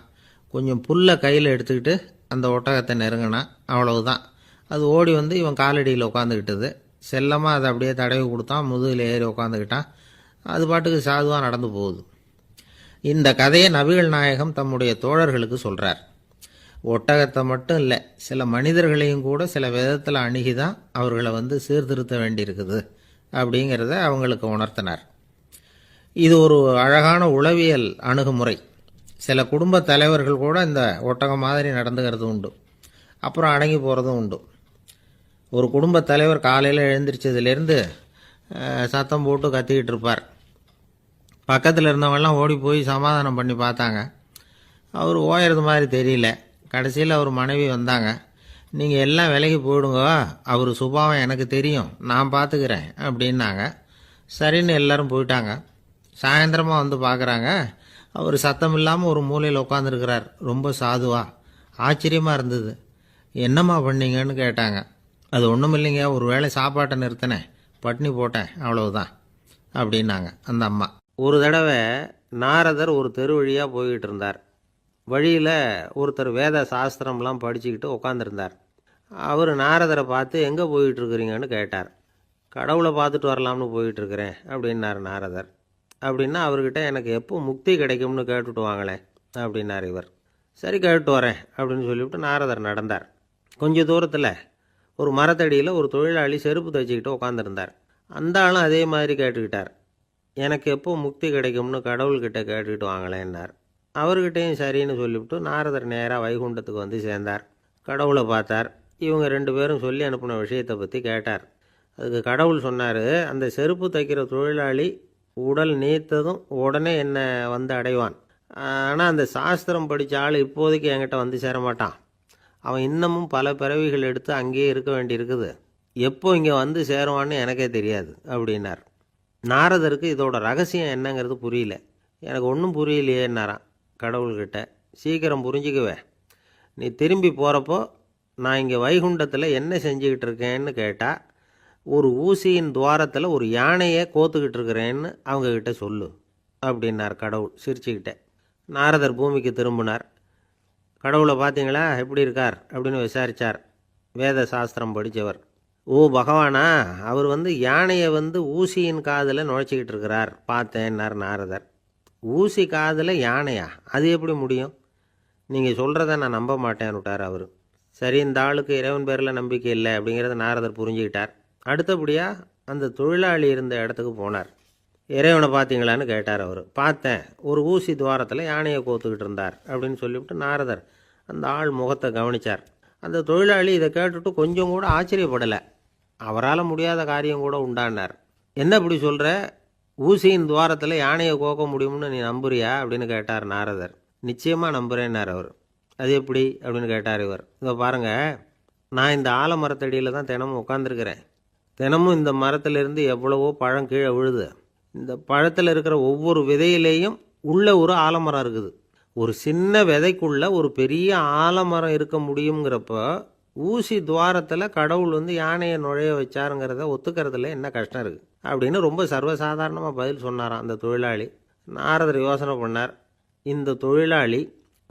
கொஞ்சம் புல்லை கையில் எடுத்துக்கிட்டு அந்த ஒட்டகத்தை நெருங்கினான். அவ்வளவுதான். அது ஓடி வந்து இவன் காலடியில் உட்காந்துக்கிட்டது. செல்லமாக அதை அப்படியே தடவி கொடுத்தான். முதுகில் ஏறி உட்காந்துக்கிட்டான். அது பாட்டுக்கு சாதுவாக நடந்து போகுது. இந்த கதையை நபிகள் நாயகம் தம்முடைய தோழர்களுக்கு சொல்கிறார். ஒட்டகத்தை மட்டும் இல்லை, சில மனிதர்களையும் கூட சில விதத்தில் அணுகி தான் அவர்களை வந்து சீர்திருத்த வேண்டியிருக்குது அப்படிங்கிறத அவங்களுக்கு உணர்த்தினார். இது ஒரு அழகான உளவியல் அணுகுமுறை. சில குடும்ப தலைவர்கள் கூட இந்த ஒட்டகம் மாதிரி நடந்துக்கிறது உண்டு. அப்புறம் அடங்கி போகிறதும் உண்டு. ஒரு குடும்ப தலைவர் காலையில் எழுந்திரிச்சதுலேருந்து சத்தம் போட்டு கத்திக்கிட்டு இருப்பார். பக்கத்தில் இருந்தவங்கெல்லாம் ஓடி போய் சமாதானம் பண்ணி பார்த்தாங்க. அவர் ஓயறது மாதிரி தெரியல. கடைசியில் அவர் மனைவி வந்தாங்க. நீங்கள் எல்லாம் விலைக்கு போயிடுங்க, அவர் சுபாவம் எனக்கு தெரியும், நான் பார்த்துக்கிறேன் அப்படின்னாங்க. சரின்னு எல்லாரும் போயிட்டாங்க. சாயந்தரமாக வந்து பார்க்குறாங்க, அவர் சத்தம் இல்லாமல் ஒரு மூலையில் உட்காந்துருக்கிறார், ரொம்ப சாதுவா. ஆச்சரியமாக இருந்தது. என்னம்மா பண்ணீங்கன்னு கேட்டாங்க. அது ஒன்றும் இல்லைங்க, ஒரு வேளை சாப்பாட்டை நிறுத்தினேன், பட்னி போட்டேன், அவ்வளவுதான் அப்படின்னாங்க அந்த அம்மா. ஒரு தடவை நாரதர் ஒரு தெரு வழியாக போய்கிட்டு இருந்தார். வழியில் ஒருத்தர் வேத சாஸ்திரம்லாம் படிச்சுக்கிட்டு உட்காந்துருந்தார். அவர் நாரதரை பார்த்து எங்கே போயிட்டுருக்குறீங்கன்னு கேட்டார். கடவுளை பார்த்துட்டு வரலாம்னு போயிட்டுருக்கிறேன் அப்படின்னார் நாரதர். அப்படின்னா அவர்கிட்ட எனக்கு எப்போ முக்தி கிடைக்கும்னு கேட்டுட்டு வாங்களேன் அப்படின்னார் இவர். சரி, கேட்டு வரேன் அப்படின்னு சொல்லிவிட்டு நாரதர் நடந்தார். கொஞ்சம் தூரத்தில் ஒரு மரத்தடியில் ஒரு தொழிலாளி செருப்பு தைச்சிக்கிட்டு உட்காந்துருந்தார். அந்த ஆளும் அதே மாதிரி கேட்டுக்கிட்டார். எனக்கு எப்போ முக்தி கிடைக்கும்னு கடவுள்கிட்ட கேட்டுக்கிட்டு வாங்களேன்னார். அவர்கிட்டையும் சரின்னு சொல்லிவிட்டு நாரதர் நேராக வைகுண்டத்துக்கு வந்து சேர்ந்தார். கடவுளை பார்த்தார். இவங்க ரெண்டு பேரும் சொல்லி அனுப்பின விஷயத்தை பற்றி கேட்டார். அதுக்கு கடவுள் சொன்னார், அந்த செருப்பு தைக்கிற தொழிலாளி உடல் நீத்ததும் உடனே என்னை வந்து அடைவான். ஆனால் அந்த சாஸ்திரம் படித்த ஆள் இப்போதைக்கு என்கிட்ட வந்து சேரமாட்டான். அவன் இன்னமும் பல பிறவிகள் எடுத்து அங்கேயே இருக்க வேண்டியிருக்குது. எப்போ இங்கே வந்து சேருவான்னு எனக்கே தெரியாது அப்படின்னார். நாரதருக்கு இதோட ரகசியம் என்னங்கிறது புரியல. எனக்கு ஒன்றும் புரியலையேன்னாரான் கடவுள்கிட்ட. சீக்கிரம் புரிஞ்சுக்குவேன், நீ திரும்பி போகிறப்போ நான் இங்கே வைகுண்டத்தில் என்ன செஞ்சுக்கிட்டு இருக்கேன்னு கேட்டால், ஒரு ஊசியின் துவாரத்தில் ஒரு யானையை கோத்துக்கிட்டு இருக்கிறேன்னு அவங்கக்கிட்ட சொல்லு அப்படின்னார் கடவுள் சிரிச்சுக்கிட்டே. நாரதர் பூமிக்கு திரும்பினார். கடவுளை பார்த்தீங்களா, எப்படி இருக்கார் அப்படின்னு விசாரித்தார் வேத சாஸ்திரம் படித்தவர். ஓ பகவானா, அவர் வந்து யானையை வந்து ஊசியின் காதில் நுழைச்சிக்கிட்டு இருக்கிறார் பார்த்தேன்னார் நாரதர். ஊசி காதில் யானையா, அது எப்படி முடியும்? நீங்கள் சொல்கிறத நான் நம்ப மாட்டேன்னு விட்டார் அவர். சரி, இந்த ஆளுக்கு இறைவன் பேரில் நம்பிக்கை இல்லை அப்படிங்கிறத நாரதர் புரிஞ்சுக்கிட்டார். அடுத்தபடியாக அந்த தொழிலாளி இருந்த இடத்துக்கு போனார். இறைவனை பார்த்தீங்களான்னு கேட்டார் அவர். பார்த்தேன், ஒரு ஊசி துவாரத்தில் யானையை கோத்துக்கிட்டு இருந்தார் அப்படின்னு சொல்லிவிட்டு நாரதர் அந்த ஆள் முகத்தை கவனித்தார். அந்த தொழிலாளி இதை கேட்டுட்டு கொஞ்சம் கூட ஆச்சரியப்படலை. அவரால் முடியாத காரியம் கூட உண்டானார். என்ன இப்படி சொல்கிற, ஊசியின் துவாரத்தில் யானையை கோக்க முடியும்னு நீ நம்புறியா அப்படின்னு கேட்டார் நாரதர். நிச்சயமாக நம்புகிறேன்னார் அவர். அது எப்படி அப்படின்னு கேட்டார் இவர். இதை பாருங்கள், நான் இந்த ஆலமரத்தடியில் தான் தினமும் உட்காந்துருக்கிறேன். தினமும் இந்த மரத்திலிருந்து எவ்வளவோ பழம் கீழே விழுது. இந்த பழத்தில் இருக்கிற ஒவ்வொரு விதையிலேயும் உள்ள ஒரு ஆலமரம் இருக்குது. ஒரு சின்ன விதைக்குள்ள ஒரு பெரிய ஆலமரம் இருக்க முடியுங்கிறப்ப ஊசி துவாரத்தில் கடவுள் வந்து யானையை நுழைய வச்சாருங்கிறத ஒத்துக்கிறதுல என்ன கஷ்டம் இருக்குது அப்படின்னு ரொம்ப சர்வசாதாரணமாக பதில் சொன்னாராம் அந்த தொழிலாளி. நாரதர் யோசனை பண்ணார். இந்த தொழிலாளி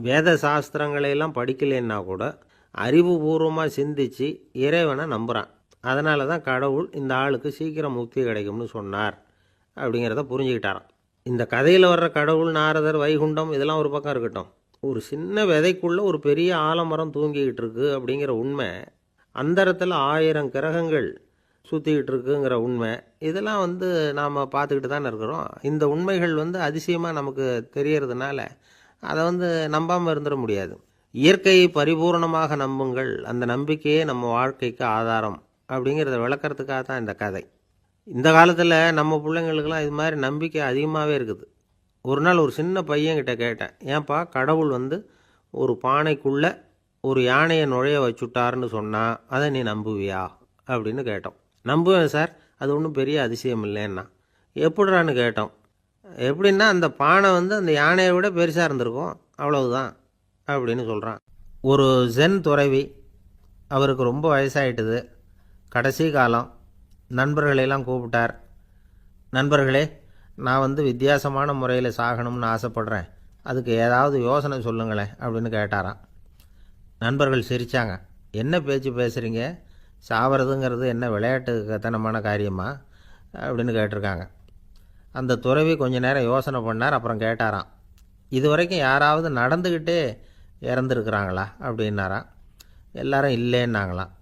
வேத சாஸ்திரங்களையெல்லாம் படிக்கலைன்னா கூட அறிவுபூர்வமாக சிந்தித்து இறைவனை நம்புகிறான். அதனால தான் கடவுள் இந்த ஆளுக்கு சீக்கிரம் முக்தி கிடைக்கும்னு சொன்னார் அப்படிங்கிறத புரிஞ்சுக்கிட்டாராம். இந்த கதையில் வர்ற கடவுள், நாரதர், வைகுண்டம் இதெல்லாம் ஒரு பக்கம் இருக்கட்டும், ஒரு சின்ன விதைக்குள்ளே ஒரு பெரிய ஆலமரம் தூங்கிக்கிட்டு இருக்கு அப்படிங்கிற உண்மை, அந்தரத்தில் 1000 கிரகங்கள் சுற்றிக்கிட்டு இருக்குங்கிற உண்மை, இதெல்லாம் வந்து நாம் பார்த்துக்கிட்டு தானே இருக்கிறோம். இந்த உண்மைகள் வந்து அதிசயமாக நமக்கு தெரியறதுனால அதை வந்து நம்பாமல் இருந்துட முடியாது. இயற்கையை பரிபூர்ணமாக நம்புங்கள், அந்த நம்பிக்கையே நம்ம வாழ்க்கைக்கு ஆதாரம் அப்படிங்கிறத விளக்கறதுக்காக தான் இந்த கதை. இந்த காலத்தில் நம்ம பிள்ளைங்களுக்கெல்லாம் இது மாதிரி நம்பிக்கை அதிகமாகவே இருக்குது. ஒரு நாள் ஒரு சின்ன பையன்கிட்ட கேட்டேன், ஏன்பா கடவுள் வந்து ஒரு பானைக்குள்ளே ஒரு யானையை நுழைய வச்சுட்டாருன்னு சொன்னால் அதை நீ நம்புவியா அப்படின்னு கேட்டோம். நம்புவேன் சார், அது ஒன்றும் பெரிய அதிசயம் இல்லைன்னா. எப்படிறான்னு கேட்டோம். எப்படின்னா அந்த பானை வந்து அந்த யானையை விட பெருசாக இருந்திருக்கும், அவ்வளவுதான் அப்படின்னு சொல்கிறான். ஒரு ஜென் துறவி, அவருக்கு ரொம்ப வயசாயிட்டுது, கடைசி காலம். நண்பர்களெல்லாம் கூப்பிட்டார். நண்பர்களே, நான் வித்தியாசமான முறையில் சாகணும்னு ஆசைப்படுறேன், அதுக்கு ஏதாவது யோசனை சொல்லுங்களேன் அப்படின்னு கேட்டாராம். நண்பர்கள் சிரித்தாங்க. என்ன பேச்சு பேசுகிறீங்க, சாவறதுங்கிறது என்ன விளையாட்டுத்தனமான காரியமா அப்படின்னு கேட்டிருக்காங்க. அந்த துறவி கொஞ்ச நேரம் யோசனை பண்ணார். அப்புறம் கேட்டாராம், இது வரைக்கும் யாராவது நடந்துக்கிட்டே இறந்துருக்குறாங்களா அப்படின்னாராம். எல்லாரும் இல்லைன்னாங்களாம்.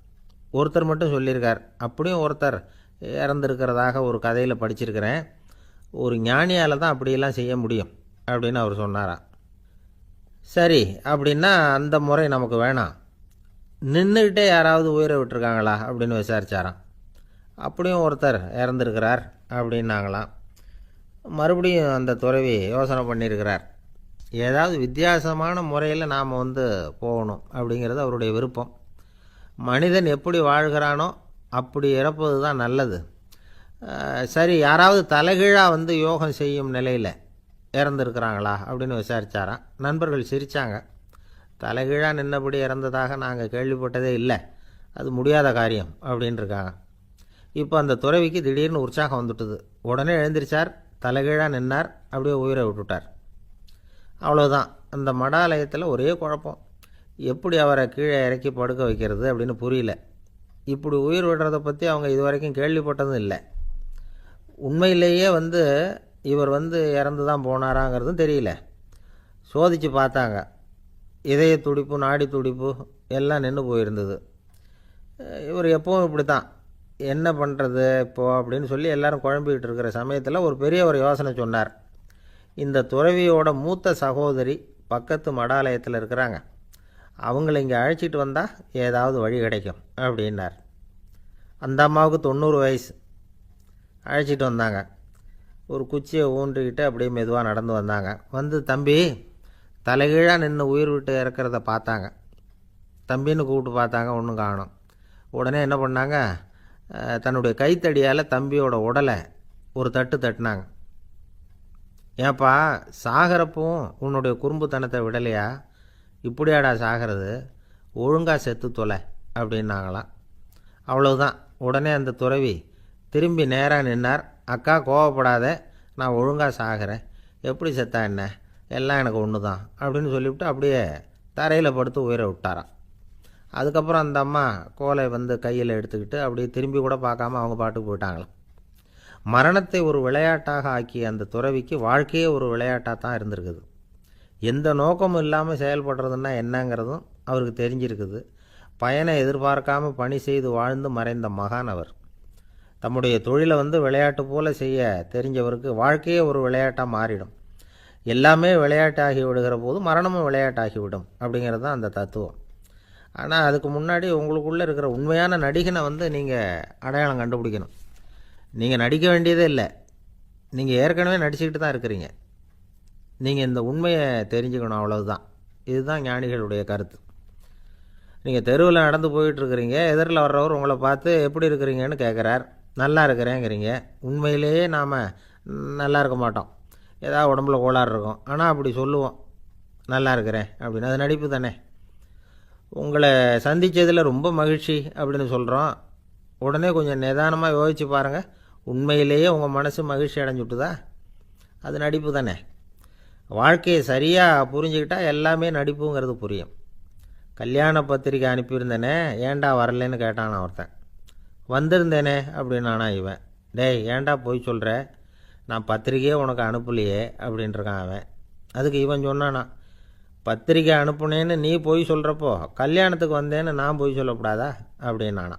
ஒருத்தர் மட்டும் சொல்லியிருக்கார், அப்படியும் ஒருத்தர் இறந்துருக்கிறதாக ஒரு கதையில் படிச்சிருக்கிறேன், ஒரு ஞானியால் தான் அப்படியெல்லாம் செய்ய முடியும் அப்படின்னு அவர் சொன்னாராம். சரி, அப்படின்னா அந்த முறை நமக்கு வேணாம், நின்றுக்கிட்டே யாராவது உயிரை விட்டுருக்காங்களா அப்படின்னு விசாரித்தாராம். அப்படியும் ஒருத்தர் இறந்துருக்கிறார் அப்படின்னாங்களாம். மறுபடியும் அந்த துறவி யோசனை பண்ணியிருக்கிறார். ஏதாவது வித்தியாசமான முறையில் நாம் போகணும் அப்படிங்கிறது அவருடைய விருப்பம். மனிதன் எப்படி வாழ்கிறானோ அப்படி இறப்பது தான் நல்லது. சரி, யாராவது தலைகீழாக யோகம் செய்யும் நிலையில் இறந்துருக்கிறாங்களா அப்படின்னு விசாரித்தாராம். நண்பர்கள் சிரித்தாங்க. தலைகீழாக நின்னபடி இறந்ததாக நாங்கள் கேள்விப்பட்டதே இல்லை, அது முடியாத காரியம் அப்படின்ட்டுருக்காங்க. இப்போ அந்த துறவிக்கு திடீர்னு உற்சாகம் வந்துட்டுது. உடனே எழுந்திரிச்சார், தலைகீழாக நின்னார், அப்படியே உயிரை விட்டுட்டார். அவ்வளோதான். அந்த மடாலயத்தில் ஒரே குழப்பம், எப்படி அவரை கீழே இறக்கி படுக்க வைக்கிறது அப்படின்னு புரியல. இப்படி உயிர் விடுறதை பற்றி அவங்க இது வரைக்கும் கேள்விப்பட்டதும் இல்லை. உண்மையிலேயே இவர் இறந்து தான் போனாராங்கிறதும் தெரியல. சோதித்து பார்த்தாங்க. இதய துடிப்பு, நாடி துடிப்பு எல்லாம் நின்று போயிருந்தது. இவர் எப்பவும் இப்படி தான், என்ன பண்ணுறது இப்போது அப்படின்னு சொல்லி எல்லாரும் குழம்பிக்கிட்டு இருக்கிற சமயத்தில் ஒரு பெரிய ஒரு யோசனை சொன்னார். இந்த துறவியோட மூத்த சகோதரி பக்கத்து மடாலயத்தில் இருக்கிறாங்க, அவங்கள இங்கே அழைச்சிட்டு வந்தால் ஏதாவது வழி கிடைக்கும் அப்படின்னார். அந்த அம்மாவுக்கு 90 வயசு. அழைச்சிட்டு வந்தாங்க. ஒரு குச்சியை ஊன்றிக்கிட்டு அப்படியே மெதுவாக நடந்து வந்தாங்க. தம்பி, தலைகீழாக நின்று உயிர் விட்டு இறக்கிறத பார்த்தாங்க. தம்பின்னு கூப்பிட்டு பார்த்தாங்க, ஒன்றும் காணோம். உடனே என்ன பண்ணாங்க, தன்னுடைய கைத்தடியால் தம்பியோட உடலை ஒரு தட்டு தட்டினாங்க. ஏப்பா, சாகிறப்பவும் உன்னுடைய குறும்புத்தனத்தை விடலையா, இப்படியாடா சாகிறது, ஒழுங்காக செத்து தொலை அப்படின்னாங்களாம். அவ்வளவுதான். உடனே அந்த துறவி திரும்பி நேராக நின்னார். அக்கா, கோவப்படாத, நான் ஒழுங்காக சாகிறேன், எப்படி செத்தா என்ன, எல்லாம் எனக்கு ஒன்று தான் அப்படின்னு சொல்லிவிட்டு அப்படியே தரையில் படுத்து உயிரை விட்டாராம். அதுக்கப்புறம் அந்த அம்மா கோலை கையில் எடுத்துக்கிட்டு அப்படியே திரும்பி கூட பார்க்காம அவங்க பாட்டுக்கு போயிட்டாங்களாம். மரணத்தை ஒரு விளையாட்டாக ஆக்கிய அந்த துறவிக்கு வாழ்க்கையே ஒரு விளையாட்டாக தான் இருந்திருக்குது. எந்த நோக்கமும் இல்லாமல் செயல்படுறதுன்னா என்னங்கிறதும் அவருக்கு தெரிஞ்சிருக்குது. பயனை எதிர்பார்க்காமல் பணி செய்து வாழ்ந்து மறைந்த மகான் அவர். தம்முடைய தொழிலை விளையாட்டு போல் செய்ய தெரிஞ்சவருக்கு வாழ்க்கையே ஒரு விளையாட்டாக மாறிடும். எல்லாமே விளையாட்டாகி விடுகிற போது மரணமும் விளையாட்டாகிவிடும் அப்படிங்கிறது தான் அந்த தத்துவம். ஆனால் அதுக்கு முன்னாடி உங்களுக்குள்ளே இருக்கிற உண்மையான நடிகனை நீங்கள் அடையாளம் கண்டுபிடிக்கணும். நீங்கள் நடிக்க வேண்டியதே இல்லை, நீங்கள் ஏற்கனவே நடிச்சுக்கிட்டு தான் இருக்கிறீங்க. நீங்கள் இந்த உண்மையை தெரிஞ்சுக்கணும், அவ்வளவுதான். இதுதான் ஞானிகளுடைய கருத்து. நீங்கள் தெருவில் நடந்து போயிட்டுருக்கிறீங்க, எதிரில் வர்றவர் உங்களை பார்த்து எப்படி இருக்கிறீங்கன்னு கேட்குறார். நல்லா இருக்கிறேங்கிறீங்க. உண்மையிலேயே நாம் நல்லா இருக்க மாட்டோம், ஏதாவது உடம்புல கோளாறு இருக்கும். ஆனால் அப்படி சொல்லுவோம், நல்லா இருக்கிறேன் அப்படின்னு. அது நடிப்பு தானே. உங்களை சந்தித்ததில் ரொம்ப மகிழ்ச்சி அப்படின்னு சொல்கிறோம். உடனே கொஞ்சம் நிதானமாக யோசித்து பாருங்கள், உண்மையிலேயே உங்கள் மனசு மகிழ்ச்சி அடைஞ்சுட்டுதா? அது நடிப்பு தானே. வாழ்க்கையை சரியாக புரிஞ்சுக்கிட்டால் எல்லாமே நடிப்புங்கிறது புரியும். கல்யாண பத்திரிக்கை அனுப்பியிருந்தேனே, ஏன்டா வரலன்னு கேட்டானா ஒருத்தன். வந்திருந்தேனே அப்படின்னானா இவன். டேய், ஏன்டா போய் சொல்கிற, நான் பத்திரிக்கையே உனக்கு அனுப்பலையே அப்படின்ட்டுருக்கான் அவன். அதுக்கு இவன் சொன்னானா, பத்திரிக்கை அனுப்புனேன்னு நீ போய் சொல்கிறப்போ கல்யாணத்துக்கு வந்தேன்னு நான் போய் சொல்லக்கூடாதா அப்படின்னானா.